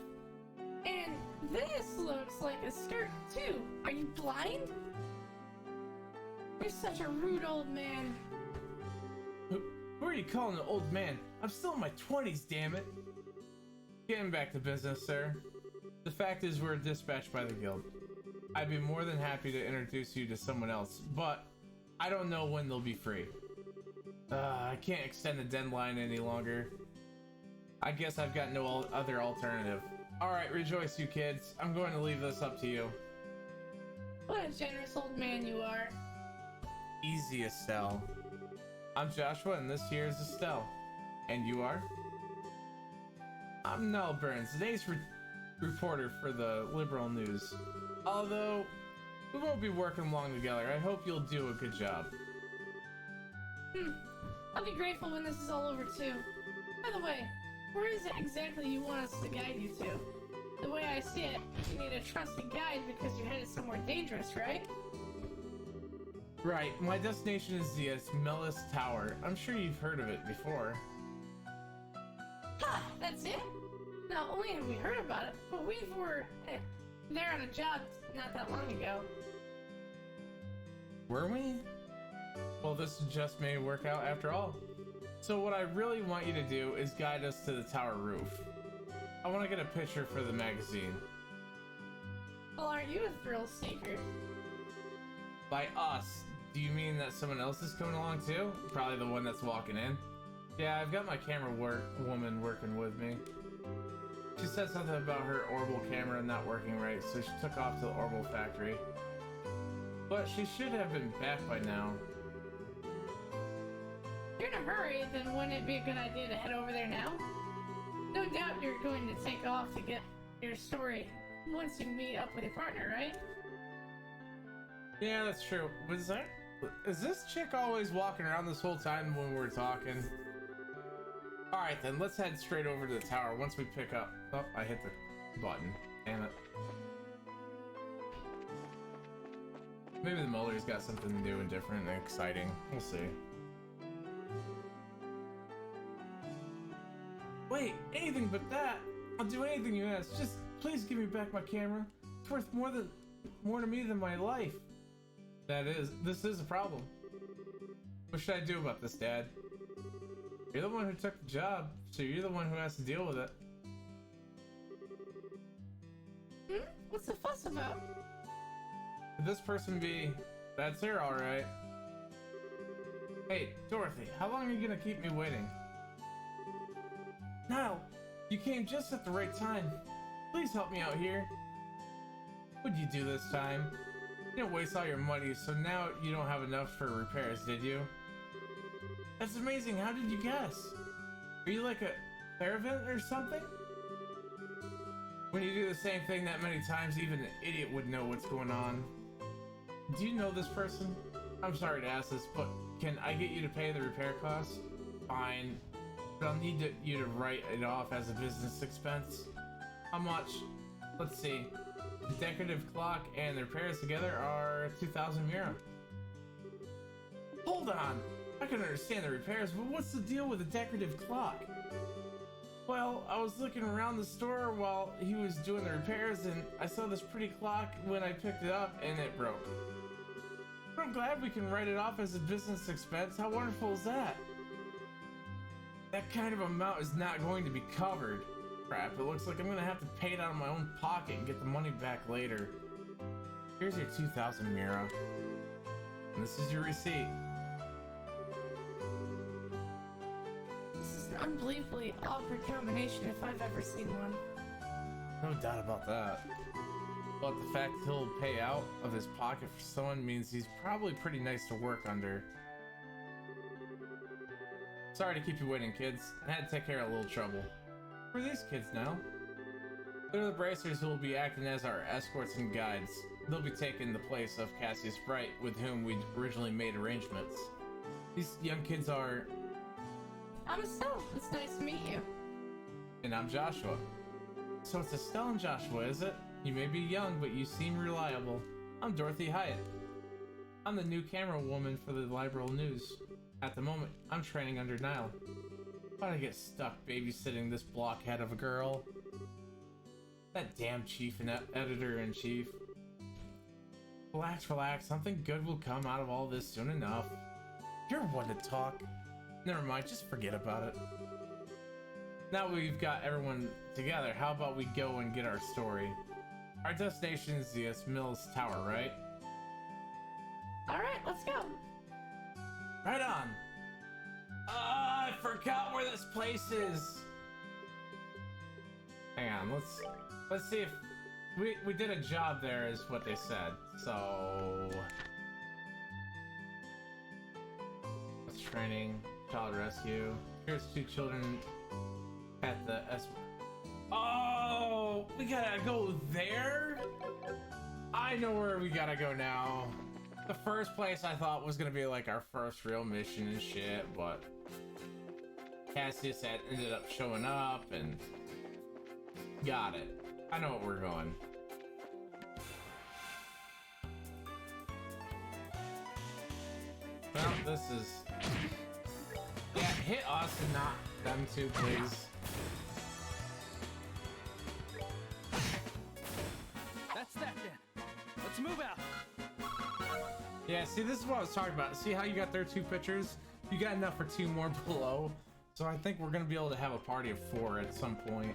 And this looks like a skirt, too. Are you blind? You're such a rude old man. Who are you calling an old man? I'm still in my 20s, damn it. Getting back to business, sir. The fact is we're dispatched by the guild. I'd be more than happy to introduce you to someone else, but I don't know when they'll be free. I can't extend the deadline any longer. I guess I've got no other alternative. Alright, rejoice you kids. I'm going to leave this up to you. What a generous old man you are. Easy, Estelle. I'm Joshua, and this here is Estelle. And you are? I'm Nell Burns, today's reporter for the Liberal News. Although, we won't be working long together, I hope you'll do a good job. I'll be grateful when this is all over, too. By the way, where is it exactly you want us to guide you to? The way I see it, you need a trusted guide because you're headed somewhere dangerous, right? Right, my destination is the Asmelis Tower. I'm sure you've heard of it before. Huh, that's it? Not only have we heard about it, but we were there on a job not that long ago. Were we? Well, this just may work out after all. So what I really want you to do is guide us to the tower roof. I want to get a picture for the magazine. Well, aren't you a thrill seeker? By us, do you mean that someone else is coming along too? Probably the one that's walking in. Yeah, I've got my camera woman working with me. She said something about her orbital camera not working right, so she took off to the orbital factory. But she should have been back by now. If you're in a hurry, then wouldn't it be a good idea to head over there now? No doubt you're going to take off to get your story once you meet up with your partner, right? Yeah, that's true. Is this chick always walking around this whole time when we're talking? Alright then, let's head straight over to the tower once we pick up. Oh, I hit the button. Damn it. Maybe the Mulder's got something new and different and exciting. We'll see. Wait, anything but that! I'll do anything you ask. Just please give me back my camera. It's worth more to me than my life. This is a problem. What should I do about this, Dad? You're the one who took the job, so you're the one who has to deal with it. What's the fuss about? Could this person be... That's her, alright. Hey, Dorothy, how long are you gonna keep me waiting? Niall, you came just at the right time. Please help me out here. What'd you do this time? You didn't waste all your money, so now you don't have enough for repairs, did you? That's amazing, how did you guess? Are you like a clairvoyant or something? When you do the same thing that many times, even an idiot would know what's going on. Do you know this person? I'm sorry to ask this, but can I get you to pay the repair costs? Fine, but I'll need you to write it off as a business expense. How much? Let's see. The decorative clock and the repairs together are 2,000 Mira. Hold on! I can understand the repairs, but what's the deal with the decorative clock? Well, I was looking around the store while he was doing the repairs and I saw this pretty clock when I picked it up and it broke. But I'm glad we can write it off as a business expense. How wonderful is that? That kind of amount is not going to be covered. Crap, it looks like I'm gonna have to pay it out of my own pocket and get the money back later. Here's your 2,000 Mira. And this is your receipt. This is an unbelievably awkward combination if I've ever seen one. No doubt about that. But the fact he'll pay out of his pocket for someone means he's probably pretty nice to work under. Sorry to keep you waiting, kids. I had to take care of a little trouble. Who are these kids now? They're the bracers who will be acting as our escorts and guides. They'll be taking the place of Cassius Bright, with whom we originally made arrangements. These young kids are... I'm Estelle. It's nice to meet you. And I'm Joshua. So it's Estelle and Joshua, is it? You may be young, but you seem reliable. I'm Dorothy Hyatt. I'm the new camera woman for the Liberal News. At the moment, I'm training under Niall. Why'd I get stuck babysitting this blockhead of a girl? That damn chief and editor-in-chief. Relax, relax. Something good will come out of all this soon enough. You're one to talk. Never mind, just forget about it. Now we've got everyone together, how about we go and get our story? Our destination is the Mills Tower, right? Alright, let's go. Right on! I forgot where this place is! Hang on, let's see if... We did a job there is what they said, so... What's training? Child rescue. Here's 2 children at the Oh! We gotta go there? I know where we gotta go now. The first place I thought was gonna be like our first real mission and shit, but Cassius had ended up showing up and got it. I know what we're going. Well, this is... Yeah, hit us and not them two, please. Let's move out. Yeah, see, this is what I was talking about. See how you got their 2 pictures? You got enough for 2 more below. So I think we're gonna be able to have a party of 4 at some point.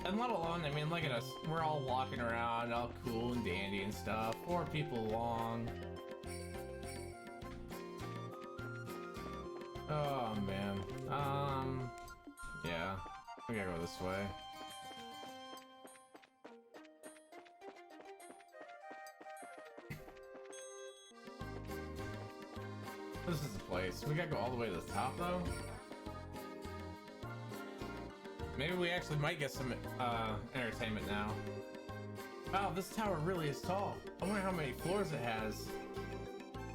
And let alone, I mean, look at us. We're all walking around, all cool and dandy and stuff. 4 people along. Oh, man. Yeah. We gotta go this way. This is the place. We gotta go all the way to the top, though. Maybe we actually might get some entertainment now. Wow, this tower really is tall. I wonder how many floors it has.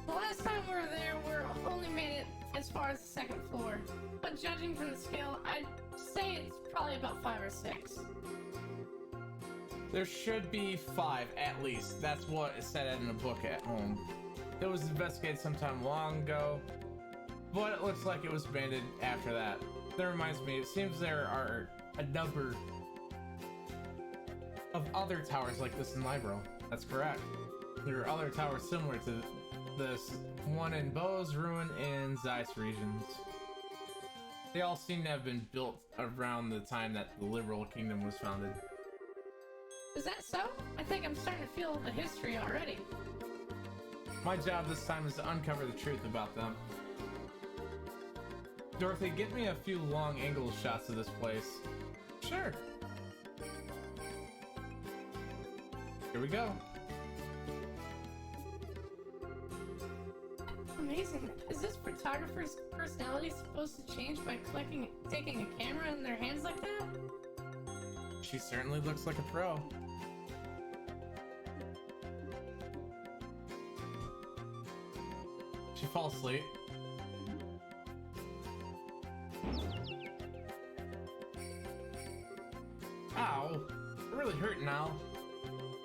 The last time we were there, we only made it as far as the 2nd floor. But judging from the scale, I'd say it's probably about 5 or 6. There should be 5 at least. That's what is said in a book at home. It was investigated sometime long ago, but it looks like it was abandoned after that. That reminds me, it seems there are a number of other towers like this in Libro. That's correct. There are other towers similar to this, one in Bo's, Ruin, and Zeiss regions. They all seem to have been built around the time that the Liberal Kingdom was founded. Is that so? I think I'm starting to feel the history already. My job this time is to uncover the truth about them. Dorothy, get me a few long angle shots of this place. Sure. Here we go. Amazing. Is this photographer's personality supposed to change by taking a camera in their hands like that? She certainly looks like a pro. She falls asleep. Ow! It really hurt now.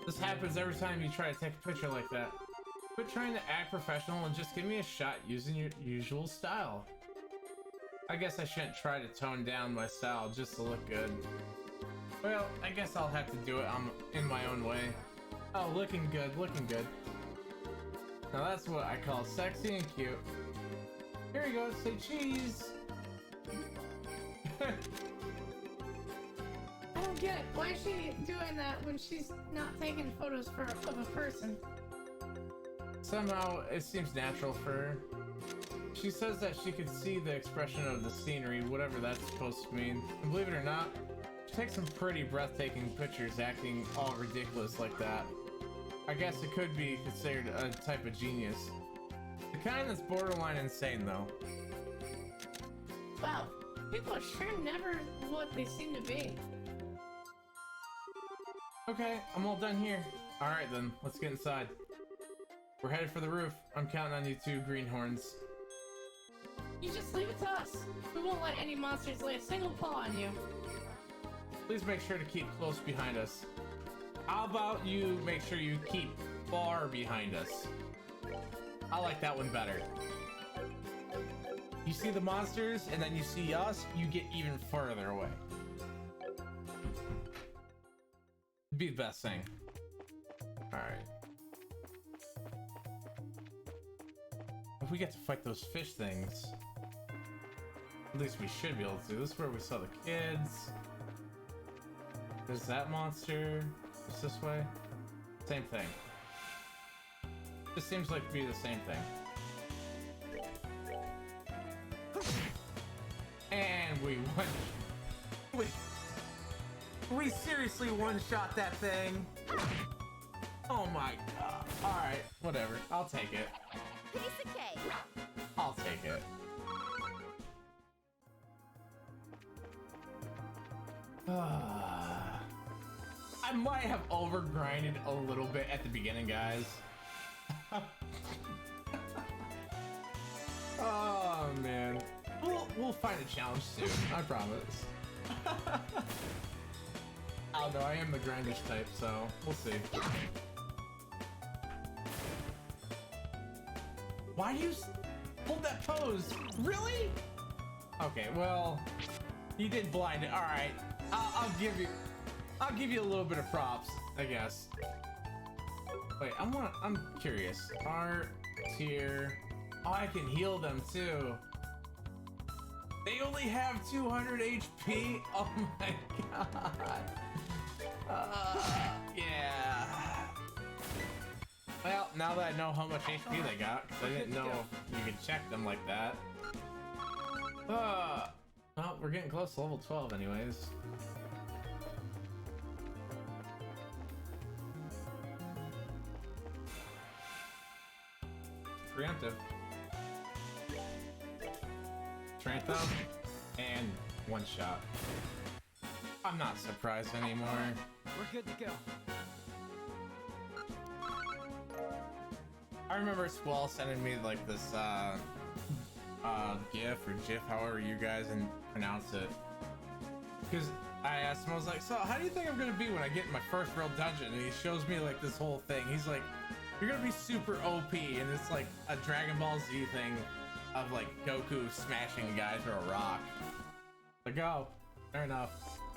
This happens every time you try to take a picture like that. Quit trying to act professional and just give me a shot using your usual style. I guess I shouldn't try to tone down my style just to look good. Well, I guess I'll have to do it in my own way. Oh, looking good, looking good. Now that's what I call sexy and cute. Here we go, say cheese! I don't get it. Why is she doing that when she's not taking photos of a person? Somehow, it seems natural for her. She says that she could see the expression of the scenery, whatever that's supposed to mean. And believe it or not, she takes some pretty breathtaking pictures acting all ridiculous like that. I guess it could be considered a type of genius. The kind that's borderline insane, though. Wow, people are sure never what they seem to be. Okay, I'm all done here. Alright then, let's get inside. We're headed for the roof. I'm counting on you two greenhorns. You just leave it to us. We won't let any monsters lay a single paw on you. Please make sure to keep close behind us. How about you make sure you keep far behind us? I like that one better. You see the monsters, and then you see us, you get even further away. Be the best thing. Alright. If we get to fight those fish things, at least we should be able to. This is where we saw the kids. There's that monster. Just this way. Same thing. This seems like to be the same thing. And we won. We seriously one-shot that thing. Oh my god. Alright, whatever. I'll take it. Piece of cake. I'll take it. I might have over-grinded a little bit at the beginning, guys. Oh, man. We'll find a challenge soon, I promise. I don't know, I am the grindish type, so we'll see. Why do you hold that pose? Really? Okay, well, you did blind it. All right, I'll give you a little bit of props, I guess. Wait, I'm curious. R tier. Oh, I can heal them too. They only have 200 HP? Oh my god. Yeah. Well, now that I know how much HP they got, because I didn't know you could check them like that. Well, we're getting close to level 12 anyways. Preemptive. Strength up, and one shot. I'm not surprised anymore. We're good to go. I remember Squall sending me like this GIF or GIF, however you guys pronounce it. Because I asked him, I was like, so how do you think I'm gonna be when I get in my first real dungeon? And he shows me like this whole thing. He's like, you're gonna be super OP, and it's like a Dragon Ball Z thing of like Goku smashing a guy through a rock. Like, oh, fair enough.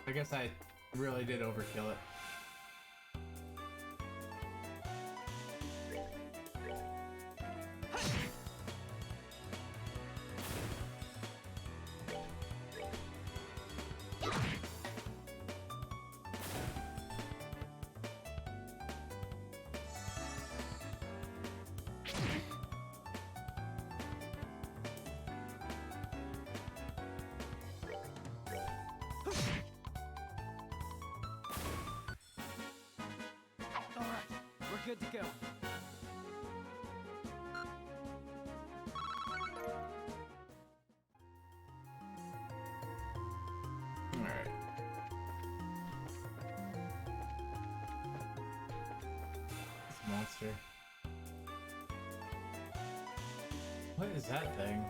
I guess I really did overkill it. Good to go. Alright. This monster. What is that thing?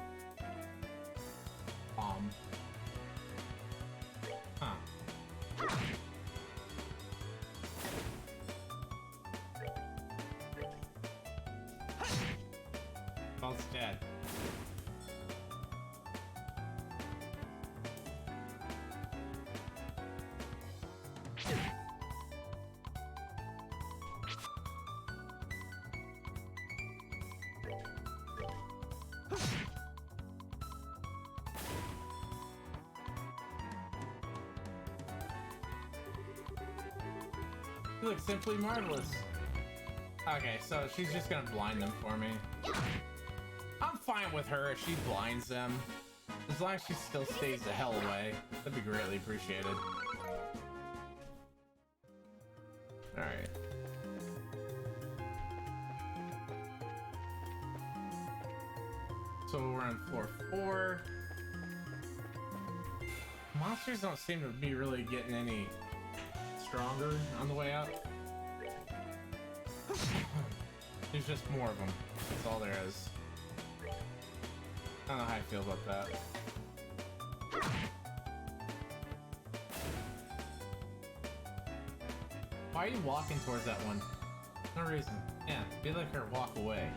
Bomb. Huh. Well, it's dead. You look simply marvelous. Okay, so she's just gonna blind them for me. I'm fine with her if she blinds them. As long as she still stays the hell away. That'd be greatly appreciated. Alright. So we're on floor 4. Monsters don't seem to be really getting any stronger on the way up. There's just more of them. That's all there is. I don't know how I feel about that. Why are you walking towards that one? No reason. Yeah, be like her, walk away.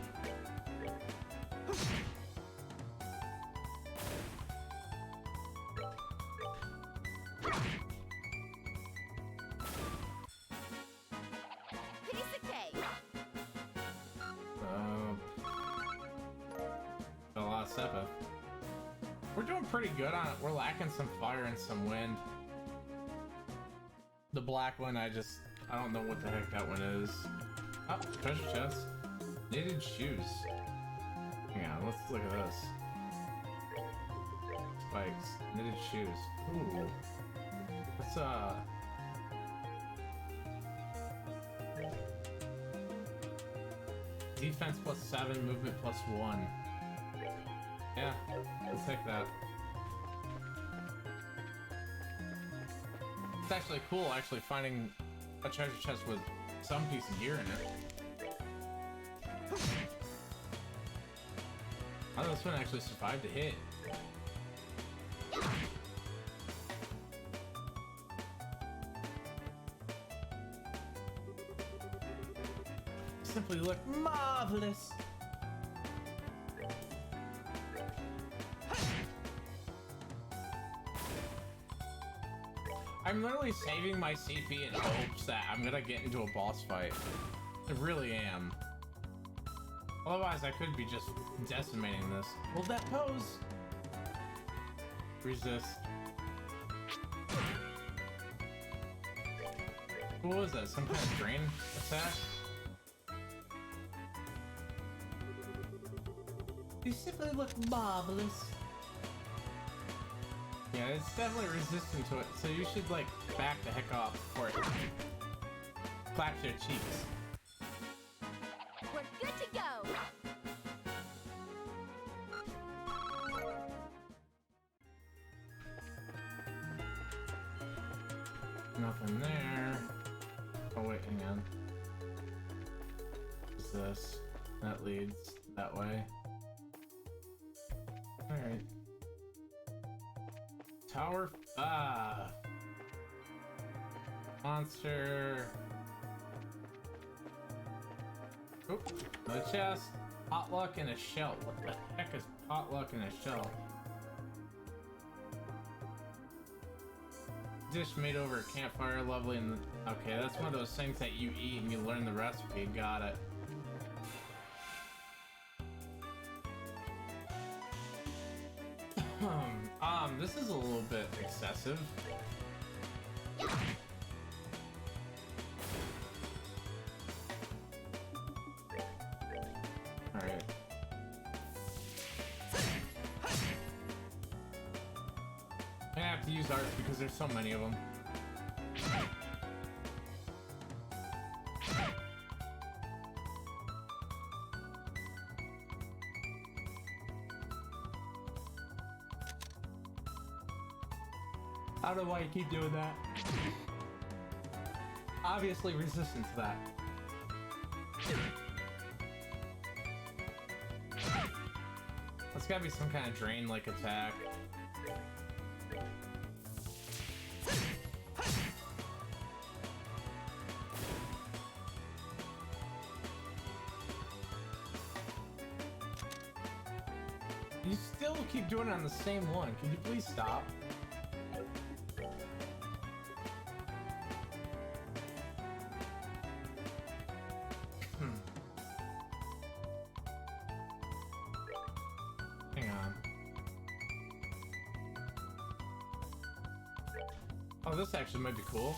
Piece of cake. A lot of Seppa. We're doing pretty good on it. We're lacking some fire and some wind. The black one, I don't know what the heck that one is. Oh, treasure chest. Knitted shoes. Hang on, let's look at this. Spikes. Knitted shoes. Ooh. What's defense +7, movement +1. Yeah, we'll take that. It's actually cool, finding a treasure chest with some piece of gear in it. Oh, this one actually survived a hit. Simply look marvelous. I'm literally saving my CP in hopes that I'm gonna get into a boss fight. I really am. Otherwise, I could be just decimating this. Hold that pose. Resist. What was that? Some kind of drain attack? You simply look marvelous. Yeah, it's definitely resistant to it, so you should like back the heck off before it claps your cheeks. We're good to go. Nothing there. Oh wait, hang on. What's this? That leads that way. Alright. Tower 5. Monster. Oop, no chest. Potluck and a shell. What the heck is potluck and a shell? Dish made over a campfire, lovely and okay, that's one of those things that you eat and you learn the recipe. Got it. This is a little bit excessive. Alright. I have to use art because there's so many of them. I don't know why you keep doing that. Obviously resistant to that. That's gotta be some kind of drain-like attack. You still keep doing it on the same one. Can you please stop? Hang on. Oh, this actually might be cool.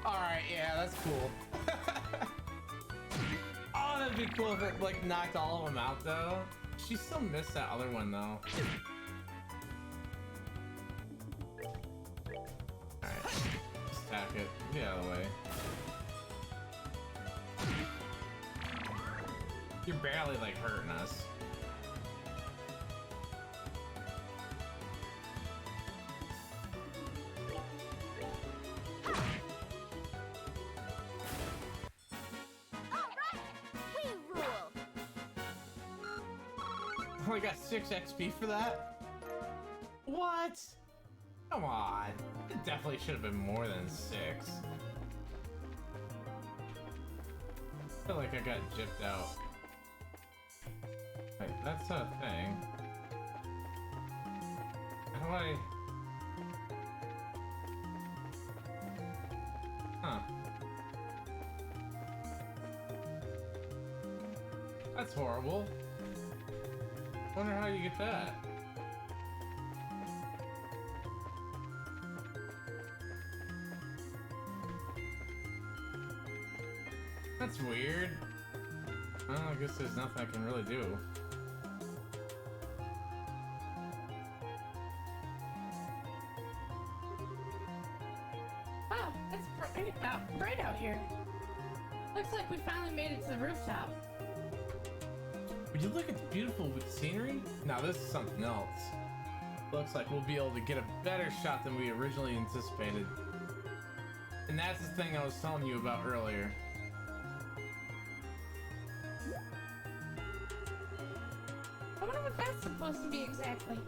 Alright, yeah, that's cool. Oh, that'd be cool if it, like, knocked all of them out, though. She still missed that other one, though. Alright. Just attack it. Get out of the way. You're barely, like, hurting us. Oh, I got 6 XP for that? What? Come on. It definitely should have been more than 6. I feel like I got gypped out. Wait, that's a thing. How do I... Huh. That's horrible. Wonder how you get that. That's weird. Well, I guess there's nothing I can really do. Wow, it's bright out here. Looks like we finally made it to the rooftop. Would you look at the beautiful scenery? Now this is something else. Looks like we'll be able to get a better shot than we originally anticipated. And that's the thing I was telling you about earlier. I wonder what that's supposed to be exactly.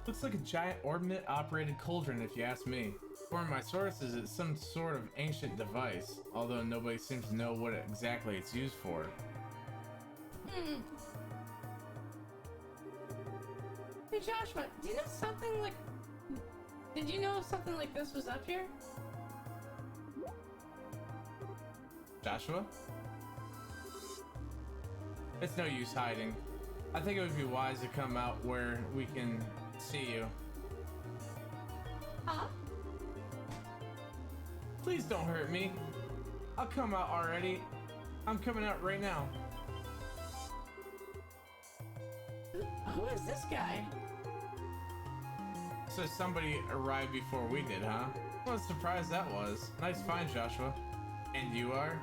Looks like a giant orbit-operated cauldron if you ask me. According to my sources, it's some sort of ancient device, although nobody seems to know what exactly it's used for. Hey Joshua, do you know something like... Did you know something like this was up here? Joshua? It's no use hiding. I think it would be wise to come out where we can see you. Huh? Please don't hurt me. I'll come out already. I'm coming out right now. Who is this guy? So somebody arrived before we did, huh? What a surprise that was. Nice find, Joshua. And you are?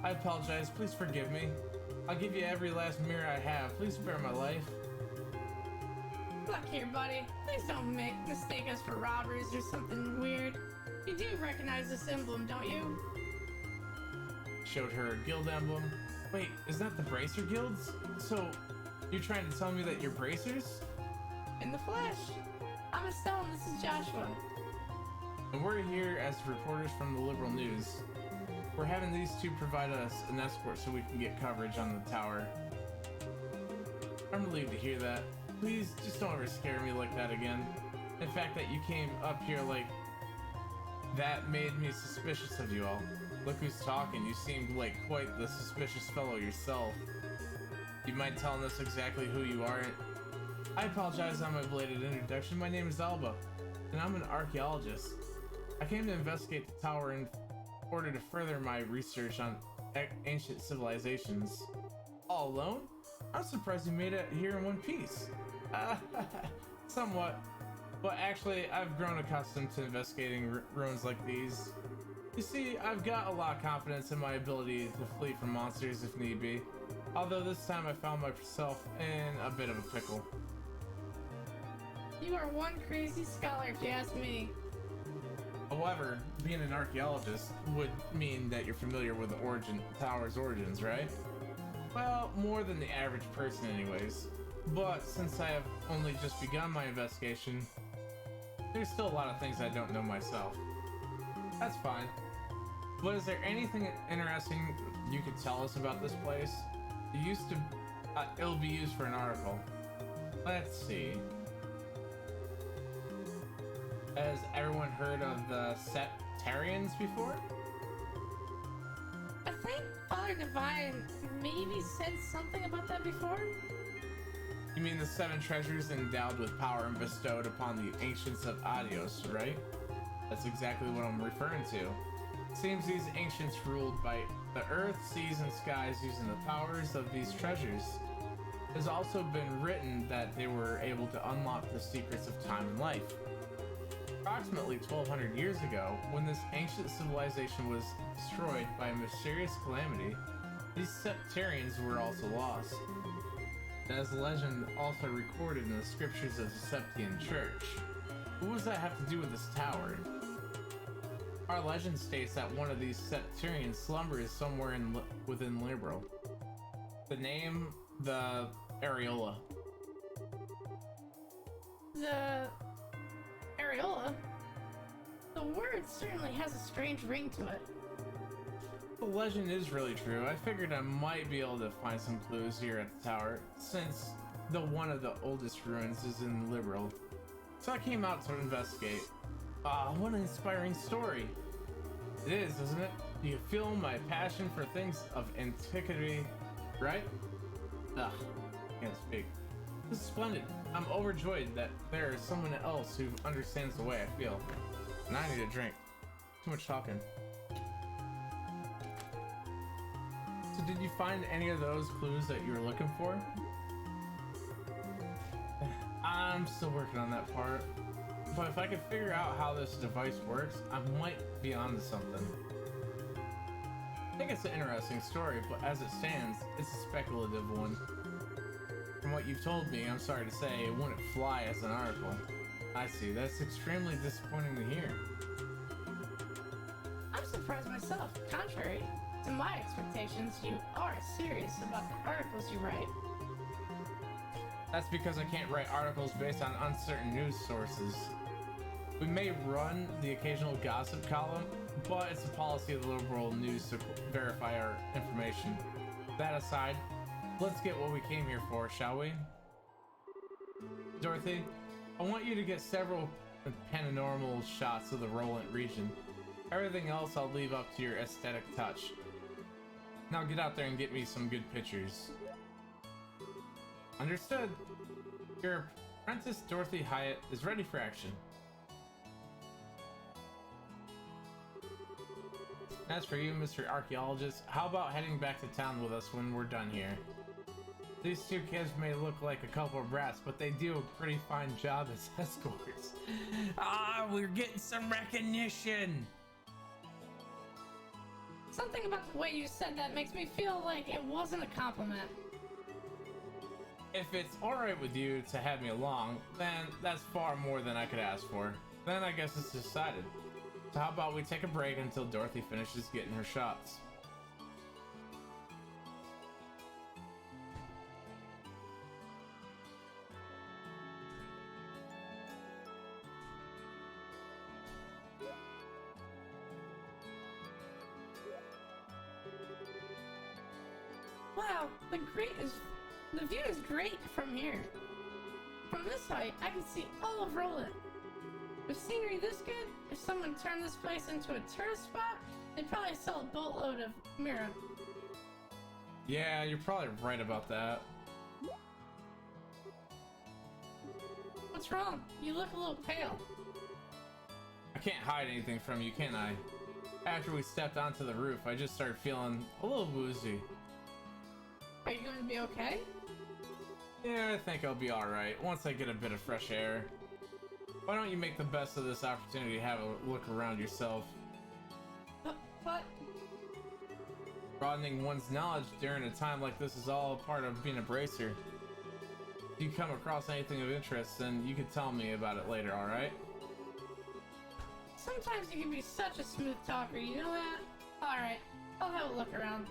I apologize. Please forgive me. I'll give you every last mirror I have. Please spare my life. Look here, buddy. Please don't mistake us for robbers or something weird. You do recognize this emblem, don't you? Showed her a guild emblem. Wait, is that the Bracer Guilds? So, you're trying to tell me that you're bracers? In the flesh. I'm Estelle and this is Joshua. And we're here as reporters from the Liberal News. We're having these two provide us an escort so we can get coverage on the tower. I'm relieved to hear that. Please, just don't ever scare me like that again. In fact, that you came up here like that made me suspicious of you all. Look who's talking. You seemed like quite the suspicious fellow yourself. You mind telling us exactly who you are? I apologize on my belated introduction. My name is Alba, and I'm an archaeologist. I came to investigate the tower in order to further my research on ancient civilizations. All alone? I'm surprised you made it here in one piece. Somewhat. But actually, I've grown accustomed to investigating ruins like these. You see, I've got a lot of confidence in my ability to flee from monsters if need be. Although this time I found myself in a bit of a pickle. You are one crazy scholar if you ask me. However, being an archaeologist would mean that you're familiar with the tower's origins, right? Well, more than the average person anyways. But since I have only just begun my investigation, there's still a lot of things I don't know myself. That's fine. But is there anything interesting you could tell us about this place? It'll be used for an article. Let's see. Has everyone heard of the Septarians before? I think Father Divine maybe said something about that before? You mean the 7 treasures endowed with power and bestowed upon the ancients of Adios, right? That's exactly what I'm referring to. Seems these ancients ruled by the earth, seas, and skies using the powers of these treasures. It has also been written that they were able to unlock the secrets of time and life. Approximately 1200 years ago, when this ancient civilization was destroyed by a mysterious calamity, these Septarians were also lost. As legend also recorded in the scriptures of the Septian Church. What does that have to do with this tower? Our legend states that one of these Septarians slumbers somewhere within Liberal. The name, the Areola. The areola? The word certainly has a strange ring to it. The legend is really true. I figured I might be able to find some clues here at the tower, since one of the oldest ruins is in Liberal. So I came out to investigate. What an inspiring story. It is, isn't it? You feel my passion for things of antiquity, right? Ugh, can't speak. This is splendid. I'm overjoyed that there is someone else who understands the way I feel. And I need a drink. Too much talking. So did you find any of those clues that you were looking for? I'm still working on that part. But if I could figure out how this device works, I might be onto something. I think it's an interesting story, but as it stands, it's a speculative one. From what you've told me, I'm sorry to say, it wouldn't fly as an article. I see, that's extremely disappointing to hear. I'm surprised myself. Contrary to my expectations, you are serious about the articles you write. That's because I can't write articles based on uncertain news sources. We may run the occasional gossip column, but it's the policy of the Liberal News to verify our information. That aside, let's get what we came here for, shall we? Dorothy, I want you to get several and panoramical shots of the Roland region. Everything else I'll leave up to your aesthetic touch. Now get out there and get me some good pictures. Understood. Your apprentice Dorothy Hyatt is ready for action. As for you, Mr. Archaeologist, how about heading back to town with us when we're done here? These two kids may look like a couple of brats, but they do a pretty fine job as escorts. Ah, we're getting some recognition! Something about the way you said that makes me feel like it wasn't a compliment. If it's alright with you to have me along, then that's far more than I could ask for. Then I guess it's decided. So how about we take a break until Dorothy finishes getting her shots? Wow, the view is great from here. From this height, I can see all of Roland. With scenery this good, if someone turned this place into a tourist spot, they'd probably sell a boatload of mirror. Yeah, you're probably right about that. What's wrong? You look a little pale. I can't hide anything from you, can I? After we stepped onto the roof, I just started feeling a little woozy. Are you going to be okay? Yeah, I think I'll be alright once I get a bit of fresh air. Why don't you make the best of this opportunity to have a look around yourself? But... Broadening one's knowledge during a time like this is all a part of being a bracer. If you come across anything of interest, then you can tell me about it later, alright? Sometimes you can be such a smooth talker, you know that? Alright, I'll have a look around.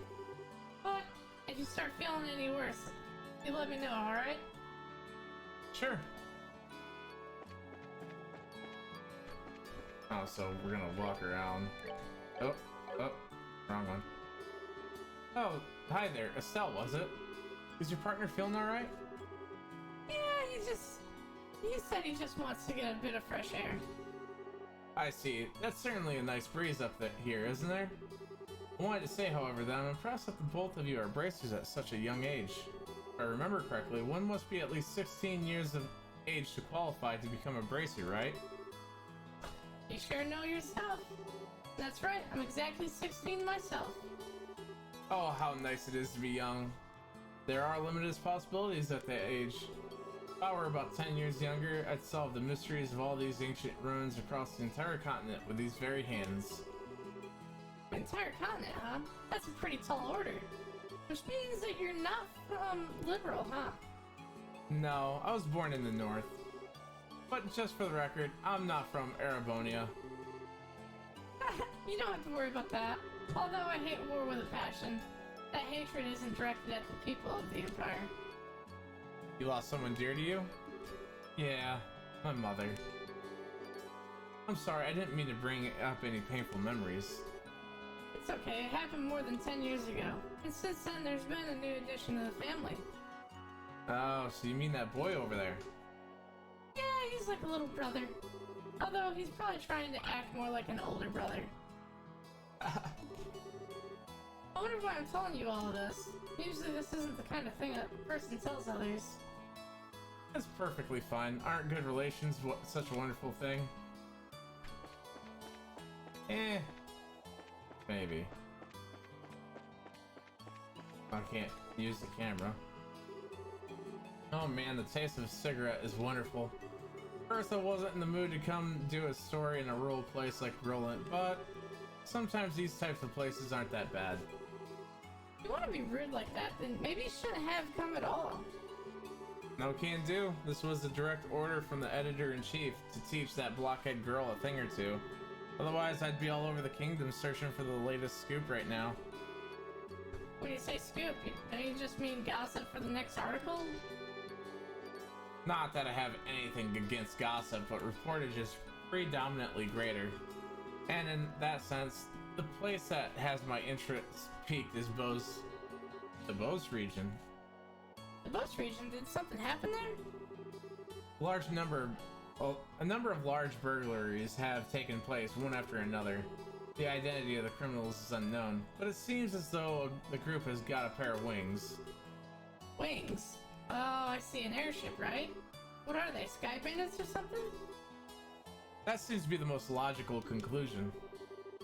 But, if you start feeling any worse, you let me know, alright? Sure. Oh, so we're gonna walk around. Oh, wrong one. Oh, hi there. Estelle, was it? Is your partner feeling alright? Yeah, he said he just wants to get a bit of fresh air. I see. That's certainly a nice breeze up here, isn't there? I wanted to say, however, that I'm impressed that the both of you are bracers at such a young age. If I remember correctly, one must be at least 16 years of age to qualify to become a bracer, right? You sure know yourself. That's right, I'm exactly 16 myself. Oh, how nice it is to be young. There are limitless possibilities at that age. If I were about 10 years younger, I'd solve the mysteries of all these ancient ruins across the entire continent with these very hands. Entire continent, huh? That's a pretty tall order. Which means that you're not from Liberal, huh? No, I was born in the north. But just for the record, I'm not from Arabonia. You don't have to worry about that. Although I hate war with a passion, that hatred isn't directed at the people of the Empire. You lost someone dear to you? Yeah, my mother. I'm sorry, I didn't mean to bring up any painful memories. It's okay, it happened more than 10 years ago. And since then, there's been a new addition to the family. Oh, so you mean that boy over there? Yeah, he's like a little brother. Although he's probably trying to act more like an older brother. I wonder why I'm telling you all of this. Usually this isn't the kind of thing that a person tells others. That's perfectly fine. Aren't good relations such a wonderful thing? Maybe. I can't use the camera. Oh man, the taste of a cigarette is wonderful. First, I wasn't in the mood to come do a story in a rural place like Roland, but sometimes these types of places aren't that bad. If you want to be rude like that, then maybe you shouldn't have come at all. No can do. This was a direct order from the editor-in-chief to teach that blockhead girl a thing or two. Otherwise, I'd be all over the kingdom searching for the latest scoop right now. When you say scoop, don't you just mean gossip for the next article? Not that I have anything against gossip, but reportage is predominantly greater. And in that sense, the place that has my interest peaked is the Bose region. The Bose region? Did something happen there? A large number Well, a number of large burglaries have taken place one after another. The identity of the criminals is unknown, but it seems as though the group has got a pair of wings. Wings? Oh, I see, an airship, right? What are they, sky bandits or something? That seems to be the most logical conclusion.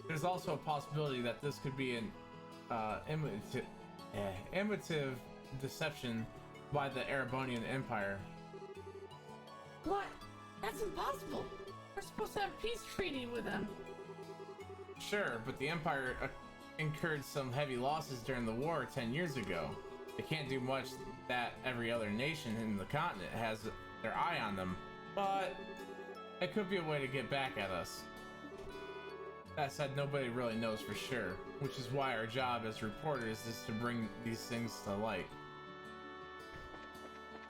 There's also a possibility that this could be an imitative deception by the Erebonian Empire. What? That's impossible. We're supposed to have a peace treaty with them. Sure, but the Empire incurred some heavy losses during the war 10 years ago. They can't do much that every other nation in the continent has their eye on them, but it could be a way to get back at us. That said, nobody really knows for sure, which is why our job as reporters is to bring these things to light.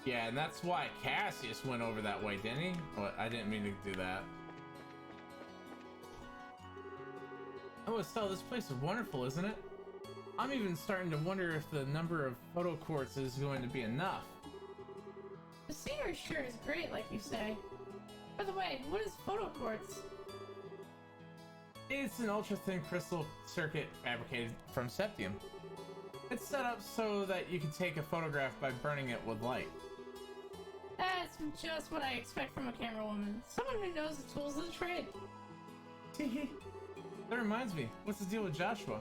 Yeah, and that's why Cassius went over that way, didn't he? Well, I didn't mean to do that. Oh, Estelle, this place is wonderful, isn't it? I'm even starting to wonder if the number of photo courts is going to be enough. The scenery sure is great, like you say. By the way, what is photo quartz? It's an ultra-thin crystal circuit fabricated from septium. It's set up so that you can take a photograph by burning it with light. That's just what I expect from a camera woman. Someone who knows the tools of the trade. That reminds me, what's the deal with Joshua?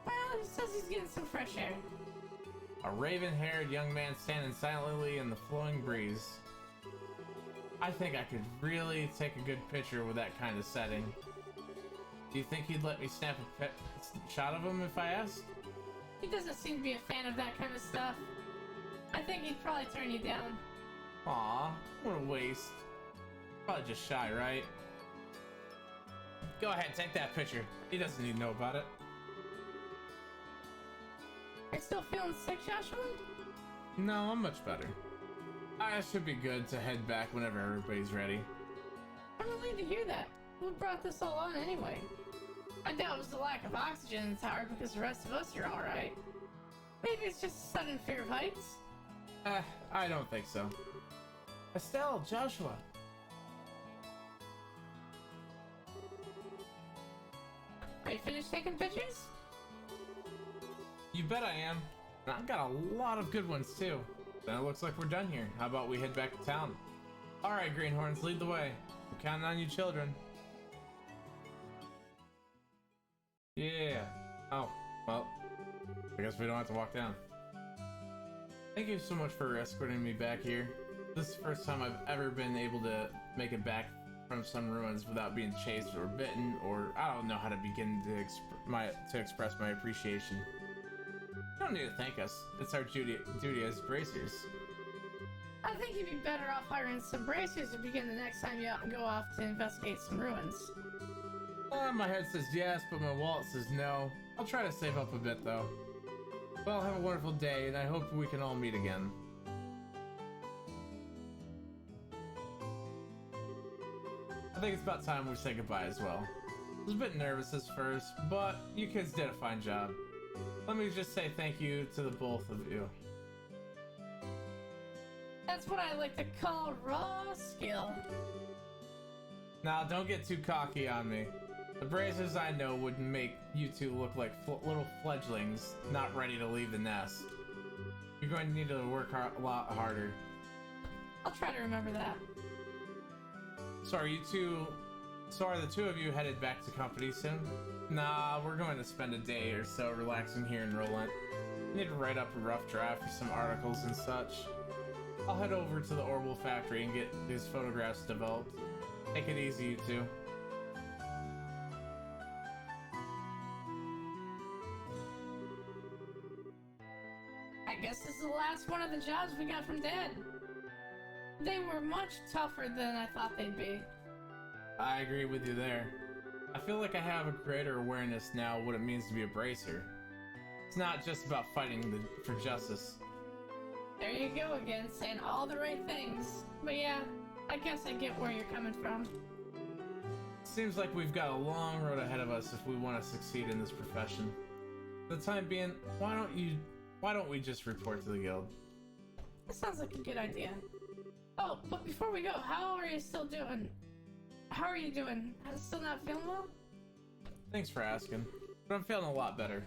Well, he says he's getting some fresh air. A raven-haired young man standing silently in the flowing breeze. I think I could really take a good picture with that kind of setting. Do you think he'd let me snap a shot of him if I asked? He doesn't seem to be a fan of that kind of stuff. I think he'd probably turn you down. Aw, what a waste. Probably just shy, right? Go ahead, take that picture. He doesn't need to know about it. Are you still feeling sick, Joshua? No, I'm much better. I should be good to head back whenever everybody's ready. I'm relieved to hear that. Who brought this all on anyway? I doubt it was the lack of oxygen in the tower because the rest of us are alright. Maybe it's just sudden fear of heights? I don't think so. Estelle, Joshua. Are you finished taking pictures? You bet I am. And I've got a lot of good ones too. Then it looks like we're done here. How about we head back to town? Alright, Greenhorns, lead the way. I'm counting on you children. Yeah. Oh, well, I guess we don't have to walk down. Thank you so much for escorting me back here. This is the first time I've ever been able to make it back from some ruins without being chased or bitten, or I don't know how to begin to express my appreciation. You don't need to thank us. It's our duty as bracers. I think you'd be better off hiring some bracers to begin the next time you go off to investigate some ruins. My head says yes, but my wallet says no. I'll try to save up a bit though. Well, have a wonderful day, and I hope we can all meet again. I think it's about time we say goodbye as well. I was a bit nervous at first, but you kids did a fine job. Let me just say thank you to the both of you. That's what I like to call raw skill. Now, don't get too cocky on me. The bracers I know would make you two look like little fledglings not ready to leave the nest. You're going to need to work a lot harder. I'll try to remember that. So are the two of you headed back to company soon? Nah, we're going to spend a day or so relaxing here in Roland. I need to write up a rough draft for some articles and such. I'll head over to the Orbital factory and get these photographs developed. Take it easy, you two. I guess this is the last one of the jobs we got from Dad. They were much tougher than I thought they'd be. I agree with you there. I feel like I have a greater awareness now of what it means to be a bracer. It's not just about fighting for justice. There you go again, saying all the right things. But yeah, I guess I get where you're coming from. Seems like we've got a long road ahead of us if we want to succeed in this profession. For the time being, why don't we just report to the guild? That sounds like a good idea. Oh, but before we go, how are you still doing? How are you doing? Still not feeling well? Thanks for asking, but I'm feeling a lot better.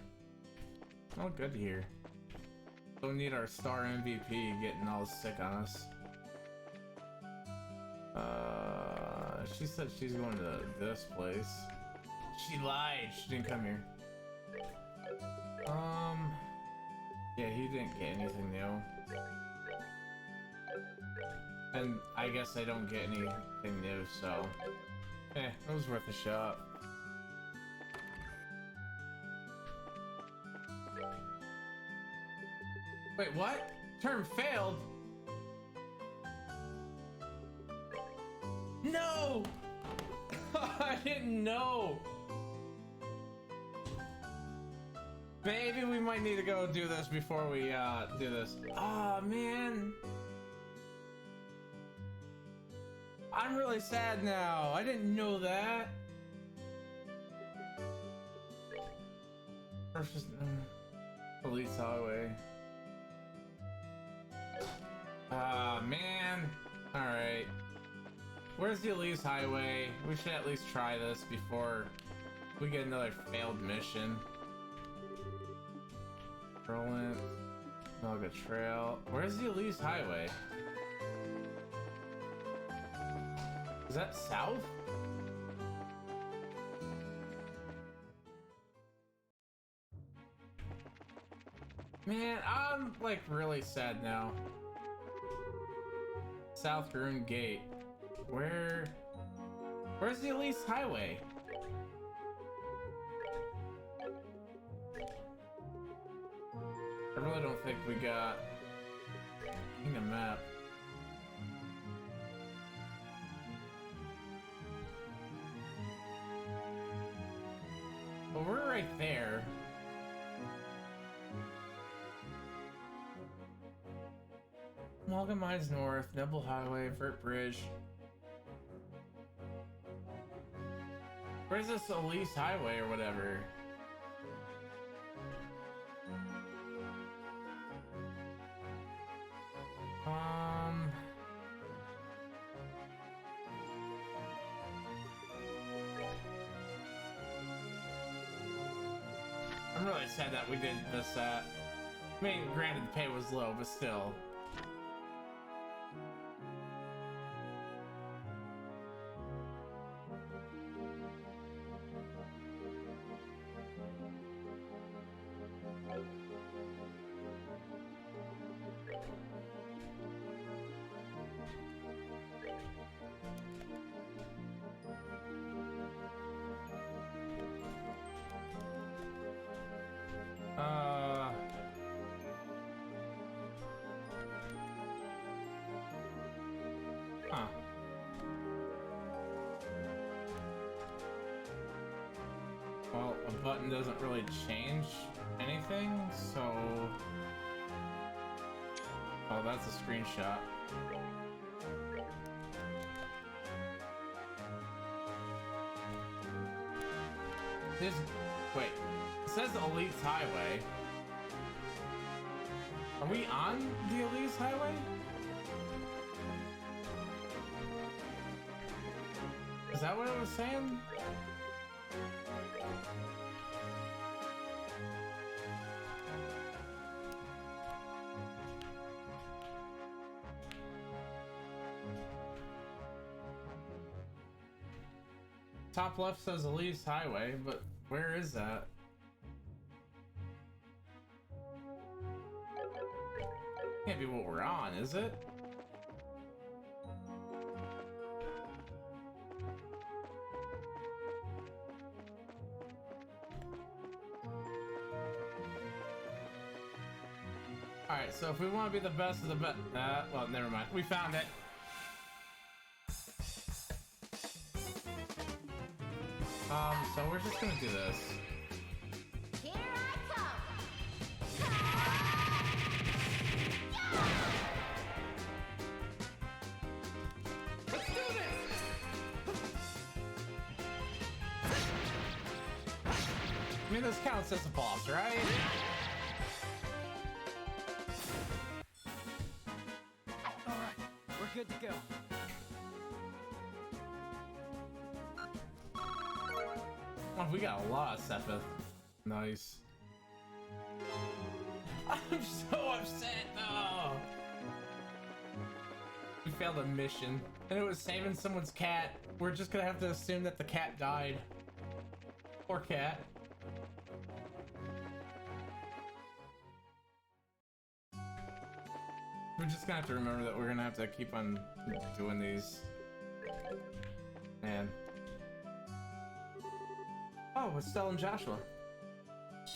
Oh, good to hear. Don't need our star MVP getting all sick on us. She said she's going to this place. She lied. She didn't come here. Yeah, he didn't get anything new. And I guess I don't get anything new, so... it was worth a shot. Wait, what? Term failed? No! I didn't know! Maybe we might need to go do this before we, do this. Aw, man! I'm really sad now. I didn't know that. First, Police Highway. Ah, man. Alright. Where's the Elise Highway? We should at least try this before we get another failed mission. Rolling. Melga Trail. Where's the Elise Highway? Is that south? Man, I'm like really sad now. South Rune Gate. Where's the Elise Highway? I really don't think we got a map. Well, we're right there. Malcolm Mines North, Nebel Highway, Vert Bridge. Where's this Elise Highway or whatever? I'm really sad that we didn't miss that. I mean, granted the pay was low, but still. Huh. Well, a button doesn't really change anything, so... Oh, that's a screenshot. Wait, it says Elise Highway. Are we on the Elise Highway? Is that what it was saying? Top left says Elise Highway, but where is that? Can't be what we're on, is it? Alright, so if we want to be the best of the best... well, never mind. We found it. So we're just gonna do this. Here I come. Let's do this! I mean, this counts as a boss, right? Alright, we're good to go. Oh, we got a lot of Sepith. Nice. I'm so upset though. We failed a mission, and it was saving someone's cat. We're just gonna have to assume that the cat died. Poor cat. We're just gonna have to remember that we're gonna have to keep on doing these. Man. Oh, it's Stella and Joshua.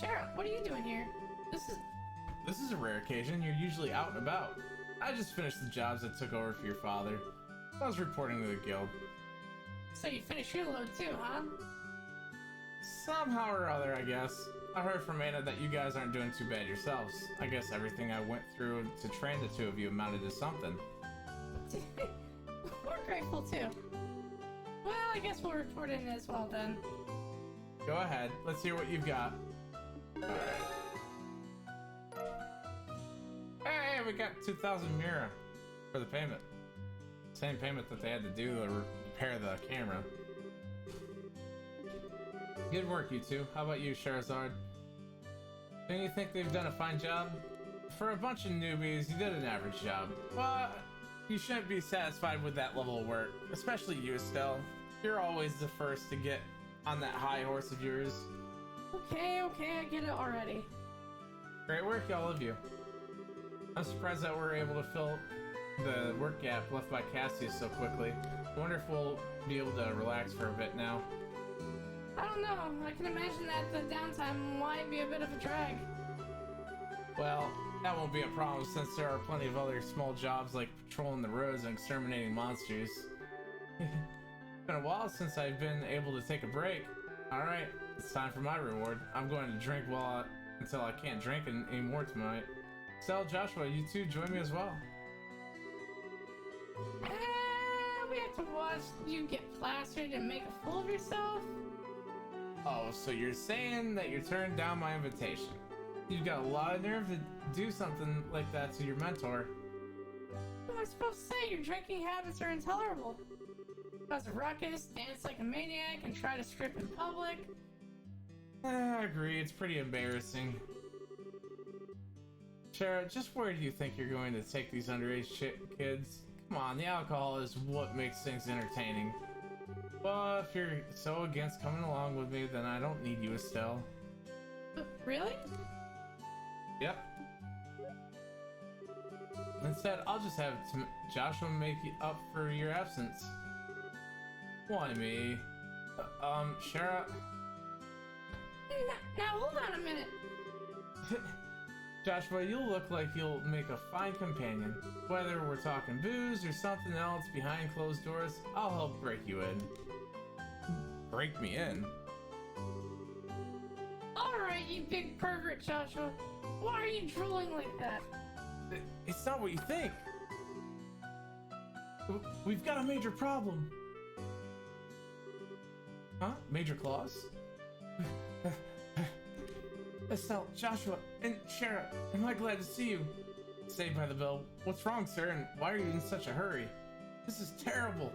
Sheriff, what are you doing here? This is a rare occasion. You're usually out and about. I just finished the jobs I took over for your father. I was reporting to the guild. So you finished your load too, huh? Somehow or other, I guess. I heard from Anna that you guys aren't doing too bad yourselves. I guess everything I went through to train the two of you amounted to something. We're grateful too. Well, I guess we'll report in as well then. Go ahead. Let's hear what you've got. Hey, we got 2,000 Mira for the payment. Same payment that they had to do to repair the camera. Good work, you two. How about you, Sherazard? Don't you think they've done a fine job? For a bunch of newbies, you did an average job. But you shouldn't be satisfied with that level of work. Especially you, Estelle. You're always the first to get on that high horse of yours. Okay, I get it already. Great work, all of you. I'm surprised that we're able to fill the work gap left by Cassius so quickly. I wonder if we'll be able to relax for a bit now. I don't know. I can imagine that the downtime might be a bit of a drag. Well, that won't be a problem since there are plenty of other small jobs like patrolling the roads and exterminating monsters. It's been a while since I've been able to take a break. Alright, it's time for my reward. I'm going to drink until I can't drink anymore tonight. Stella, Joshua, you two join me as well. We have to watch you get plastered and make a fool of yourself? Oh, so you're saying that you turned down my invitation. You've got a lot of nerve to do something like that to your mentor. What am I supposed to say? Your drinking habits are intolerable. Cause a ruckus, dance like a maniac, and try to strip in public. I agree, it's pretty embarrassing. Shara, just where do you think you're going to take these underage kids? Come on, the alcohol is what makes things entertaining. Well, if you're so against coming along with me, then I don't need you, Estelle. Really? Yep. Instead, I'll just have Joshua make you up for your absence. Why me? Shara... Now hold on a minute. Joshua, you'll look like you'll make a fine companion. Whether we're talking booze or something else behind closed doors, I'll help break you in. Break me in? Alright, you big pervert, Joshua. Why are you drooling like that? It's not what you think. We've got a major problem. Huh? Major clause? Estelle, Joshua, and Shara, am I glad to see you? Saved by the Bell. What's wrong, sir, and why are you in such a hurry? This is terrible.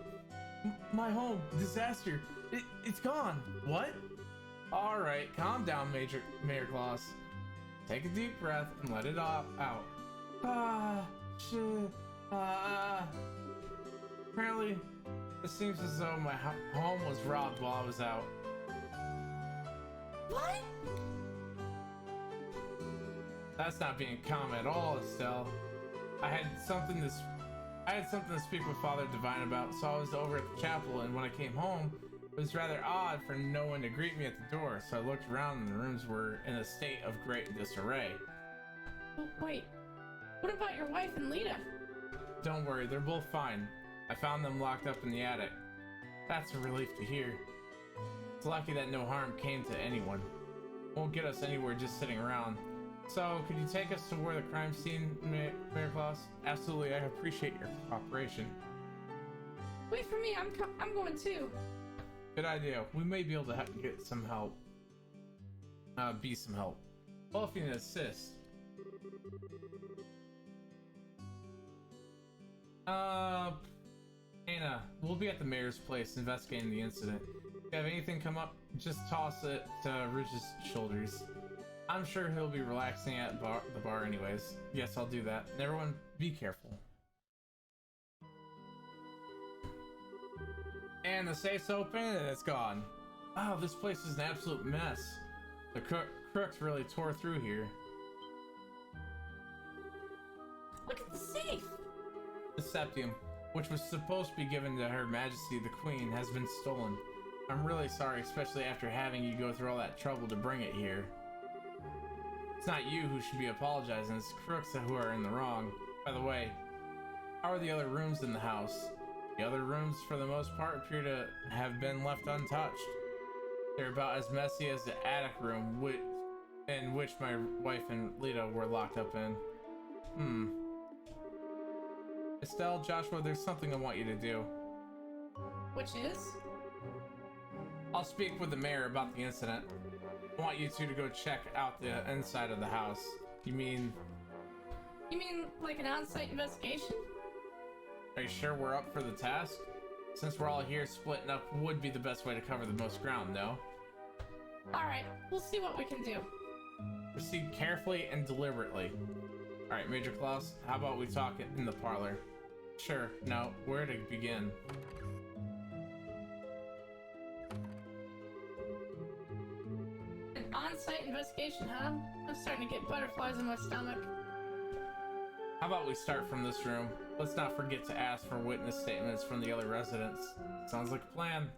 My home, disaster. It's gone. What? All right, calm down, Mayor Claus. Take a deep breath and let it all out. Apparently, it seems as though my home was robbed while I was out. What? That's not being calm at all, Estelle. I had something to speak with Father Divine about, so I was over at the chapel, and when I came home, it was rather odd for no one to greet me at the door, so I looked around and the rooms were in a state of great disarray. Wait, what about your wife and Lita? Don't worry, they're both fine. I found them locked up in the attic. That's a relief to hear. It's lucky that no harm came to anyone. Won't get us anywhere just sitting around. So, could you take us to where the crime scene, Mayor Claus? Absolutely, I appreciate your cooperation. Wait for me, I'm going too. Good idea. We may be able to get some help. Be some help. Well, if you need assist. Anna, we'll be at the mayor's place investigating the incident. If you have anything come up, just toss it to Ridge's shoulders. I'm sure he'll be relaxing at the bar anyways. Yes, I'll do that. And everyone, be careful. And the safe's open and it's gone. Wow, this place is an absolute mess. The crooks really tore through here. Look at the safe! The septium, which was supposed to be given to Her Majesty the Queen, has been stolen. I'm really sorry, especially after having you go through all that trouble to bring it here. It's not you who should be apologizing, it's crooks who are in the wrong. By the way, how are the other rooms in the house? The other rooms, for the most part, appear to have been left untouched. They're about as messy as the attic room, in which my wife and Lita were locked up in. Estelle, Joshua, there's something I want you to do. Which is? I'll speak with the mayor about the incident. I want you two to go check out the inside of the house. You mean like an on-site investigation? Are you sure we're up for the task? Since we're all here, splitting up would be the best way to cover the most ground, no? Alright, we'll see what we can do. Proceed carefully and deliberately. Alright, Major Klaus, how about we talk in the parlor? Sure, now, where to begin? An on-site investigation, huh? I'm starting to get butterflies in my stomach. How about we start from this room? Let's not forget to ask for witness statements from the other residents. Sounds like a plan.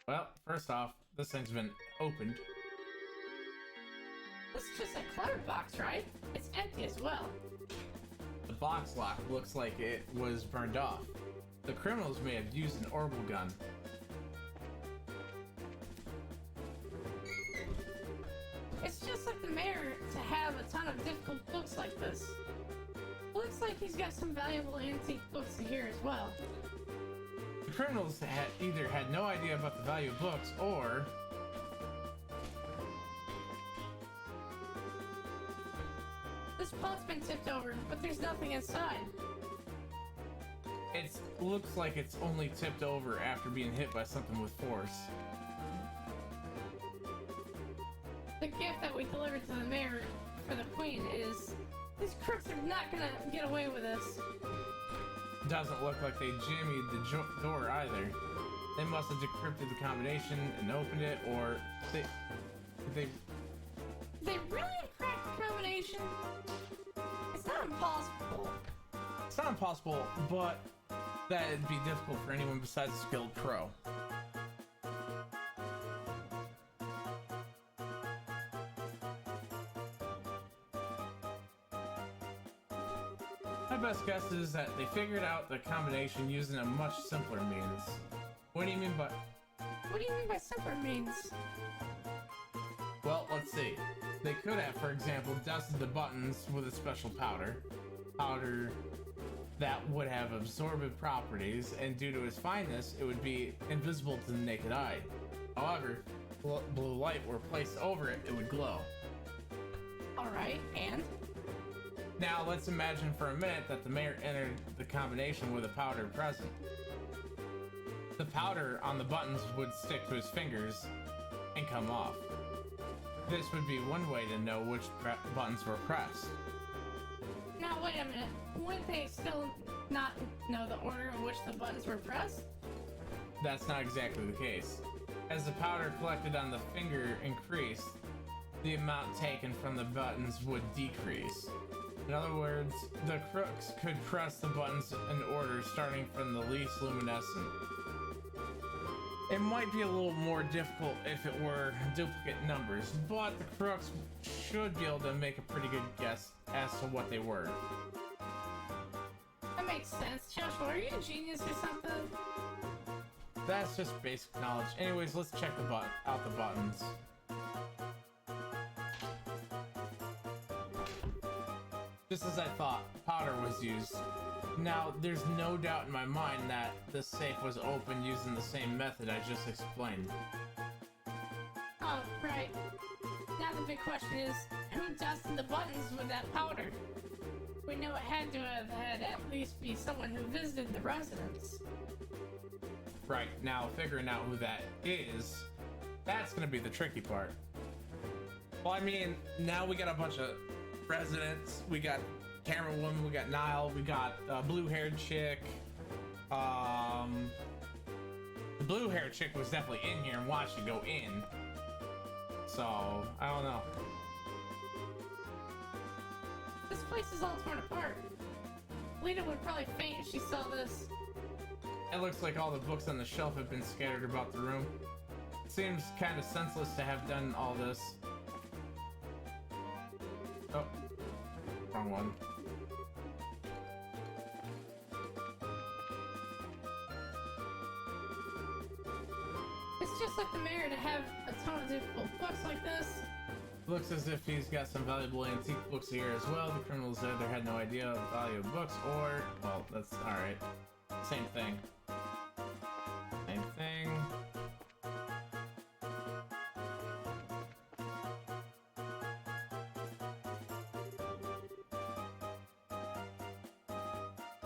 Well, first off, this thing's been opened. This is just a clutter box, right? It's empty as well. The box lock looks like it was burned off. The criminals may have used an orbital gun. It's just like the mayor to have a ton of difficult books like this. Looks like he's got some valuable antique books here as well. The criminals either had no idea about the value of books, or This boat's been tipped over, but there's nothing inside. it looks like it's only tipped over after being hit by something with force. The gift that we delivered to the mayor for the queen is... These crooks are not gonna get away with this. Doesn't look like they jimmied the door either. They must have decrypted the combination and opened it, or they really have cracked the combination? It's not impossible. It's not impossible, but that it'd be difficult for anyone besides a skilled pro. My best guess is that they figured out the combination using a much simpler means. What do you mean by... What do you mean by simpler means? Well, let's see. They could have, for example, dusted the buttons with a special powder. Powder that would have absorbent properties, and due to its fineness, it would be invisible to the naked eye. However, blue light were placed over it, it would glow. Alright, and? Now, let's imagine for a minute that the mayor entered the combination with a powder present. The powder on the buttons would stick to his fingers and come off. This would be one way to know which buttons were pressed. Now wait a minute, wouldn't they still not know the order in which the buttons were pressed? That's not exactly the case. As the powder collected on the finger increased, the amount taken from the buttons would decrease. In other words, the crooks could press the buttons in order starting from the least luminescent. It might be a little more difficult if it were duplicate numbers, but the crooks should be able to make a pretty good guess as to what they were. That makes sense. Joshua, are you a genius or something? That's just basic knowledge. Anyways, let's check out the buttons. Just as I thought, powder was used. Now, there's no doubt in my mind that the safe was opened using the same method I just explained. Oh, right. Now the big question is, who dusted the buttons with that powder? We know it had to have had at least be someone who visited the residence. Right, now figuring out who that is, that's gonna be the tricky part. Well, I mean, now we got a bunch of residents. We got camera woman, we got Niall, we got blue-haired chick. The blue-haired chick was definitely in here and watched it go in. So, I don't know. This place is all torn apart. Lita would probably faint if she saw this. It looks like all the books on the shelf have been scattered about the room. Seems kind of senseless to have done all this. Oh, wrong one. It's just like the mayor to have a ton of difficult books like this. Looks as if he's got some valuable antique books here as well. The criminals either had no idea of the value of books or, well, that's alright. Same thing. Same thing.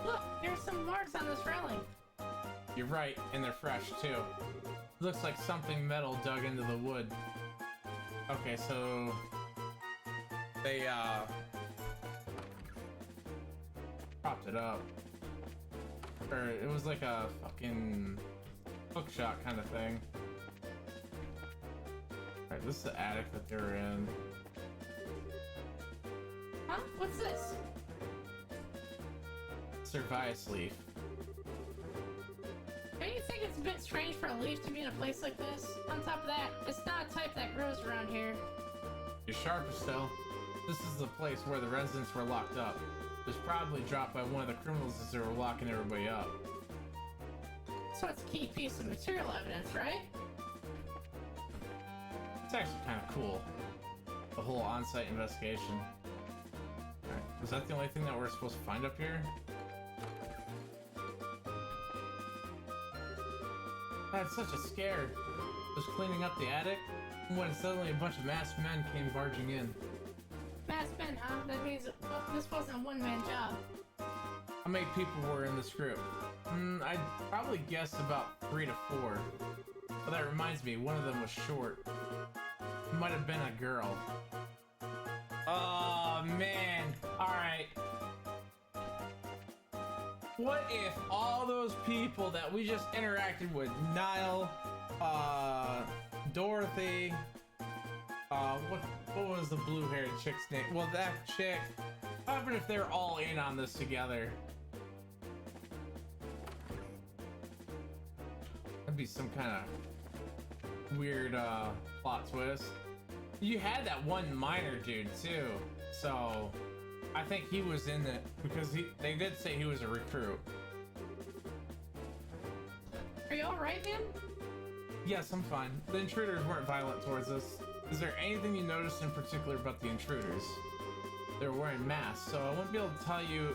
Look, there's some marks on this railing. You're right, and they're fresh too. Looks like something metal dug into the wood. Okay, so they propped it up. Or it was like a fucking hookshot kind of thing. Alright, this is the attic that they're in. Huh? What's this? Service leaf. Don't you think it's a bit strange for a leaf to be in a place like this? On top of that, it's not a type that grows around here. You're sharper still. This is the place where the residents were locked up. It was probably dropped by one of the criminals as they were locking everybody up. So it's a key piece of material evidence, right? It's actually kind of cool. The whole on-site investigation. Alright, was that the only thing that we're supposed to find up here? I had such a scare. Was cleaning up the attic when suddenly a bunch of masked men came barging in. Masked men, huh? That means this wasn't a one-man job. How many people were in this group? I'd probably guess about 3 to 4. But that reminds me, one of them was short. Might have been a girl. Oh man! Alright. What if all those people that we just interacted with, Niall, Dorothy, what was the blue-haired chick's name? Well, that chick. What happened if they're all in on this together? That'd be some kind of weird plot twist. You had that one miner dude too, so I think he was in it because they did say he was a recruit. Are you alright, man? Yes, I'm fine. The intruders weren't violent towards us. Is there anything you noticed in particular about the intruders? They were wearing masks, so I won't be able to tell you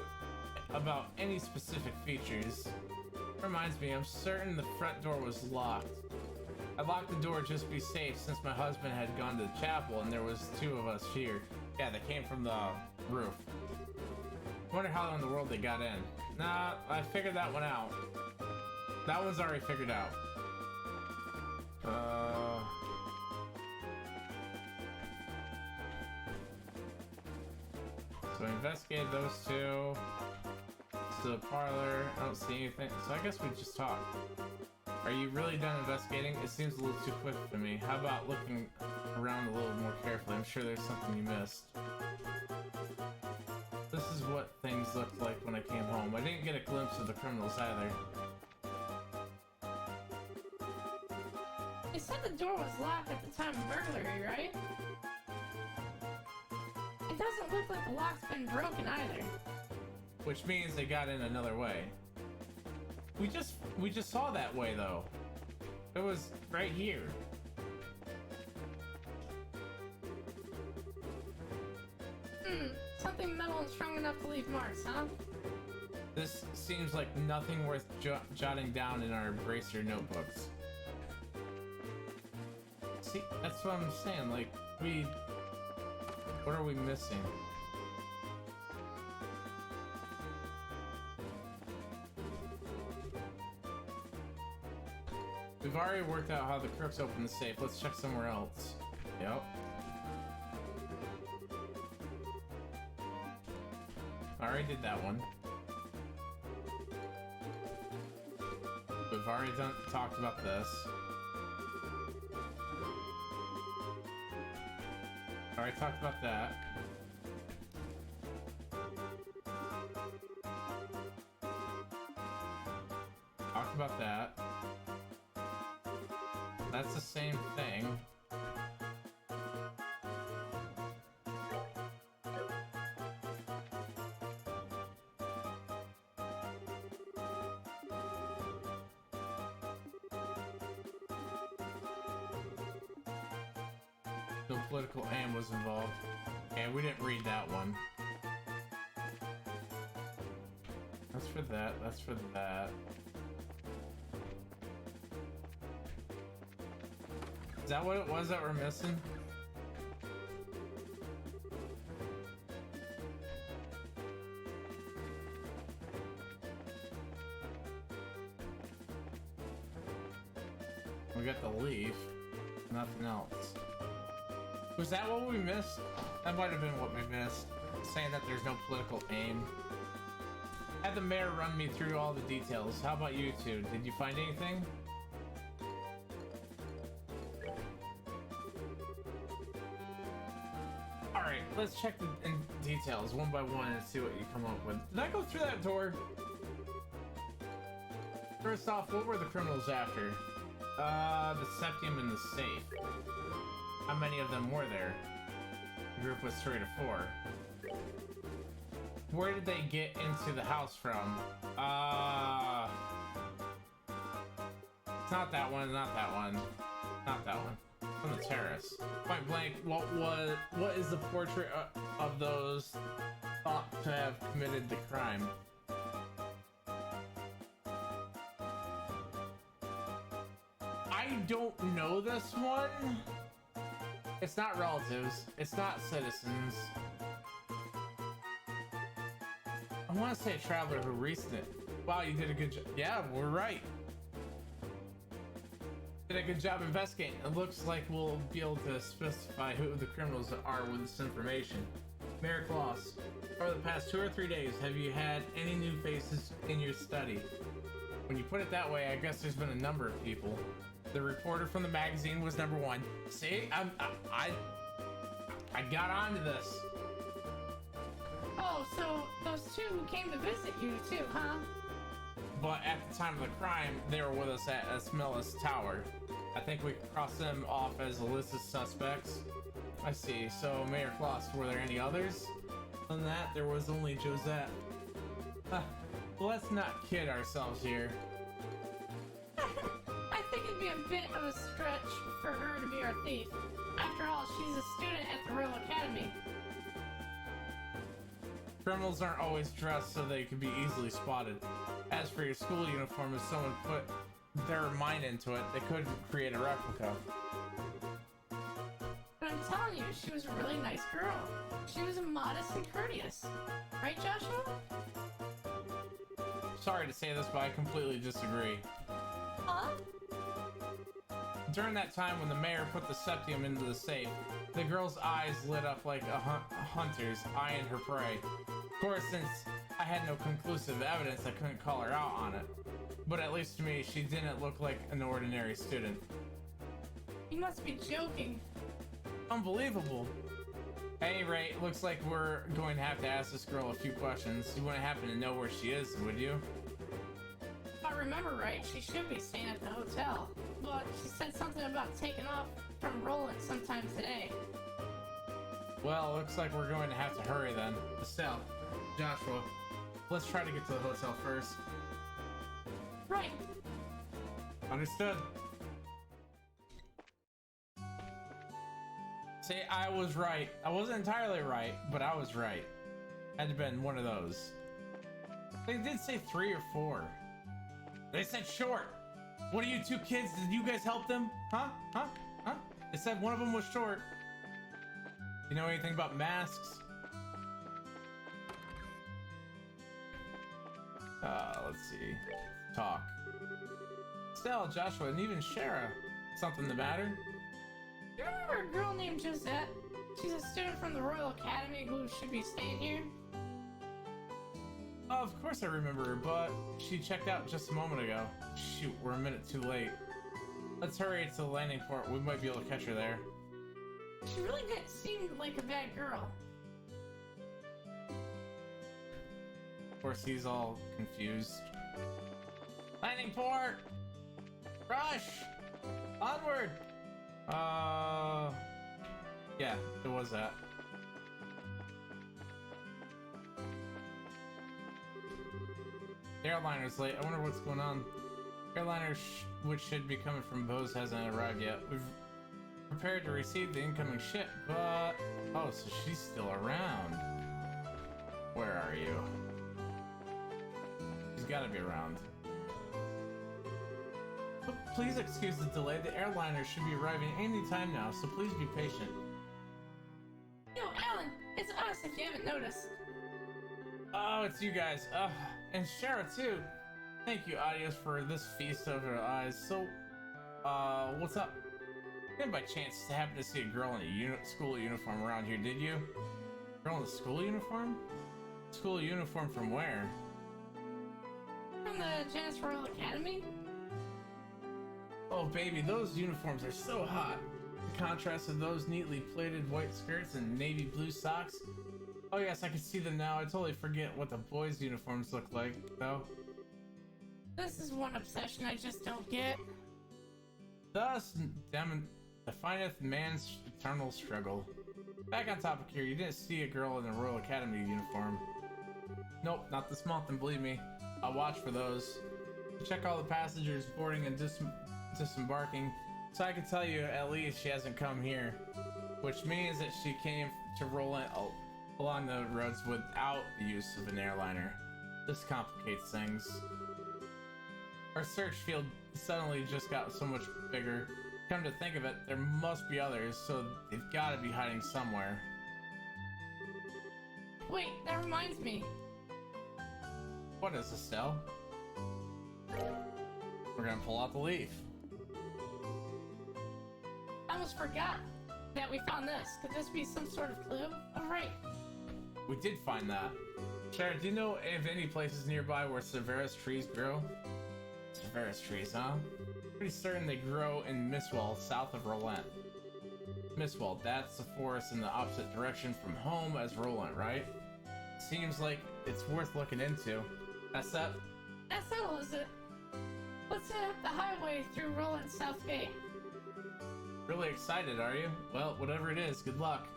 about any specific features. Reminds me, I'm certain the front door was locked. I locked the door just to be safe since my husband had gone to the chapel and there was 2 of us here. Yeah, they came from the roof. Wonder how in the world they got in. Nah, I figured that one out. That one's already figured out. So I investigated those 2. To the parlor, I don't see anything, so I guess we just talk. Are you really done investigating? It seems a little too quick for me. How about looking around a little more carefully? I'm sure there's something you missed. This is what things looked like when I came home. I didn't get a glimpse of the criminals either. You said the door was locked at the time of burglary, right? It doesn't look like the lock's been broken either. Which means they got in another way. We just saw that way though. It was right here. Something metal and strong enough to leave marks, huh? This seems like nothing worth jotting down in our bracer notebooks. See, that's what I'm saying, like, what are we missing? already worked out how the crooks open the safe. Let's check somewhere else. Yep. I already did that one. We've already talked about this. Already talked about that. Talked about that. That's the same thing. No political aim was involved. And we didn't read that one. That's for that, that's for that. Is that what it was that we're missing? We got the leaf, nothing else. Was that what we missed? That might have been what we missed. Saying that there's no political aim. Had the mayor run me through all the details. How about you two? Did you find anything? Alright, let's check the details one by one and see what you come up with. Did I go through that door? First off, what were the criminals after? The septium and the safe. How many of them were there? The group was 3 to 4. Where did they get into the house from? It's not that one, not that one. Not that one. From the terrace. Point blank, what is the portrait of those thought to have committed the crime? I don't know this one. It's not relatives. It's not citizens. I want to say a traveler who recent it. Wow, you did a good job. Yeah, we're right. Did a good job investigating. It looks like we'll be able to specify who the criminals are with this information. Mayor Kloss, over the past 2 or 3 days, have you had any new faces in your study? When you put it that way, I guess there's been a number of people. The reporter from the magazine was number 1. See, I got onto this. Oh, so those two came to visit you too, huh? But at the time of the crime, they were with us at Esmelis Tower. I think we crossed them off as a list of suspects. I see. So, Mayor Kloss, were there any others? Other than that, there was only Josette. Let's not kid ourselves here. I think it'd be a bit of a stretch for her to be our thief. After all, she's a student at the Royal Academy. Criminals aren't always dressed so they can be easily spotted. As for your school uniform, if someone put their mind into it, they could create a replica. But I'm telling you, she was a really nice girl. She was modest and courteous. Right, Joshua? Sorry to say this, but I completely disagree. Huh? During that time when the mayor put the septium into the safe, the girl's eyes lit up like a hunter's, eyeing her prey. Of course, since I had no conclusive evidence, I couldn't call her out on it. But at least to me, she didn't look like an ordinary student. You must be joking. Unbelievable. At any rate, looks like we're going to have to ask this girl a few questions. You wouldn't happen to know where she is, would you? If I remember right, she should be staying at the hotel. But she said something about taking off from Roland sometime today. Well, looks like we're going to have to hurry then. Estelle, Joshua, let's try to get to the hotel first. Right. Understood. See, I was right. I wasn't entirely right, but I was right. Had to been one of those. They did say 3 or 4. They said short. What are you two kids? Did you guys help them? Huh? Huh? Huh? They said one of them was short. You know anything about masks? Let's see. Talk. Estelle, Joshua, and even Shara. Something the matter? You remember a girl named Josette? She's a student from the Royal Academy who should be staying here. Oh, of course I remember her, but she checked out just a moment ago. Shoot, we're a minute too late. Let's hurry to the landing port. We might be able to catch her there. She really didn't seem like a bad girl. Of course, he's all confused. Landing port! Rush! Onward! Yeah, it was that. The airliner's late. I wonder what's going on. Airliner which should be coming from Bose hasn't arrived yet. We've prepared to receive the incoming ship, but... Oh, so she's still around. Where are you? She's gotta be around. But please excuse the delay. The airliner should be arriving any time now, so please be patient. Yo, Alan, it's us if you haven't noticed. Oh, it's you guys. And Shara too. Thank you, Adios, for this feast of our eyes. So, what's up? You didn't by chance happen to see a girl in a school uniform around here, did you? Girl in a school uniform? School uniform from where? From the Janus Royal Academy? Oh, baby, those uniforms are so hot. The contrast of those neatly plaited white skirts and navy blue socks. Oh yes, I can see them now. I totally forget what the boys' uniforms look like, though. This is one obsession I just don't get. Thus, defineth man's eternal struggle. Back on topic here, you didn't see a girl in a Royal Academy uniform. Nope, not this month, and believe me, I'll watch for those. Check all the passengers boarding and disembarking, so I can tell you at least she hasn't come here. Which means that she came to roll in along the roads without the use of an airliner. This complicates things. Our search field suddenly just got so much bigger. Come to think of it, there must be others, so they've got to be hiding somewhere. Wait, that reminds me. What is Estelle? We're gonna pull out the leaf. I almost forgot that we found this. Could this be some sort of clue? Oh, right. We did find that. Sharon, do you know of any places nearby where Severus trees grow? Severus trees, huh? Pretty certain they grow in Mistwell, south of Rolent. Mistwell, that's the forest in the opposite direction from home as Rolent, right? Seems like it's worth looking into. That's that? That settles it. Let's head up the highway through Roland South Gate. Really excited, are you? Well, whatever it is, good luck.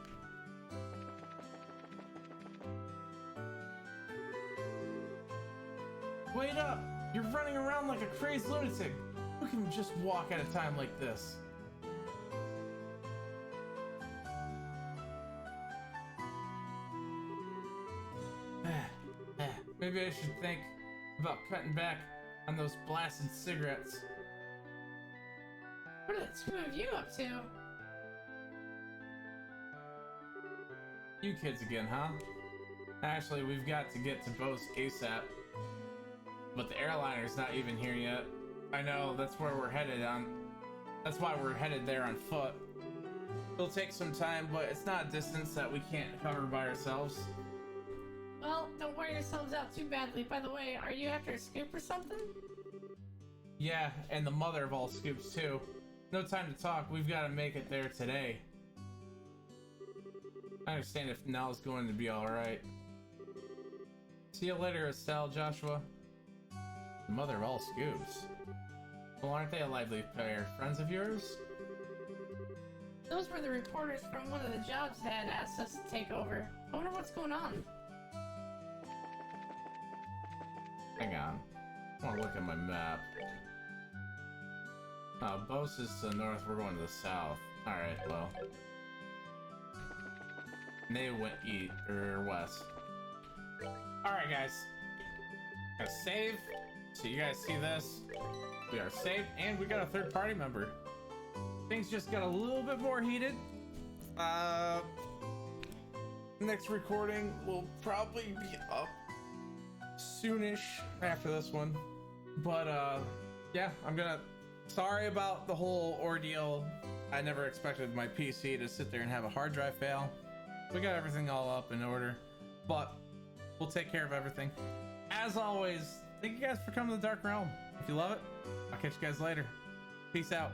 Wait up! You're running around like a crazed lunatic! Who can just walk at a time like this? Maybe I should think about cutting back on those blasted cigarettes. What are the two of you up to? You kids again, huh? Actually, we've got to get to Bose ASAP. But the airliner's not even here yet. I know, that's where we're headed on. That's why we're headed there on foot. It'll take some time, but it's not a distance that we can't cover by ourselves. Well, don't wear yourselves out too badly. By the way, are you after a scoop or something? Yeah, and the mother of all scoops too. No time to talk, we've got to make it there today. I understand if Nell's going to be alright. See you later, Estelle, Joshua. The mother of all scoops. Well, aren't they a lively pair? Friends of yours? Those were the reporters from one of the jobs that asked us to take over. I wonder what's going on. Hang on. I want to look at my map. Bose is to the north, we're going to the south. Alright, well. And they went east, or west. Alright, guys. Gotta save. So you guys see this? We are saved, and we got a third party member. Things just got a little bit more heated. Next recording will probably be up soonish after this one. But, yeah, I'm gonna Sorry about the whole ordeal. I never expected my PC to sit there and have a hard drive fail. We got everything all up in order, but we'll take care of everything. As always, thank you guys for coming to the Dark Realm. If you love it, I'll catch you guys later. Peace out.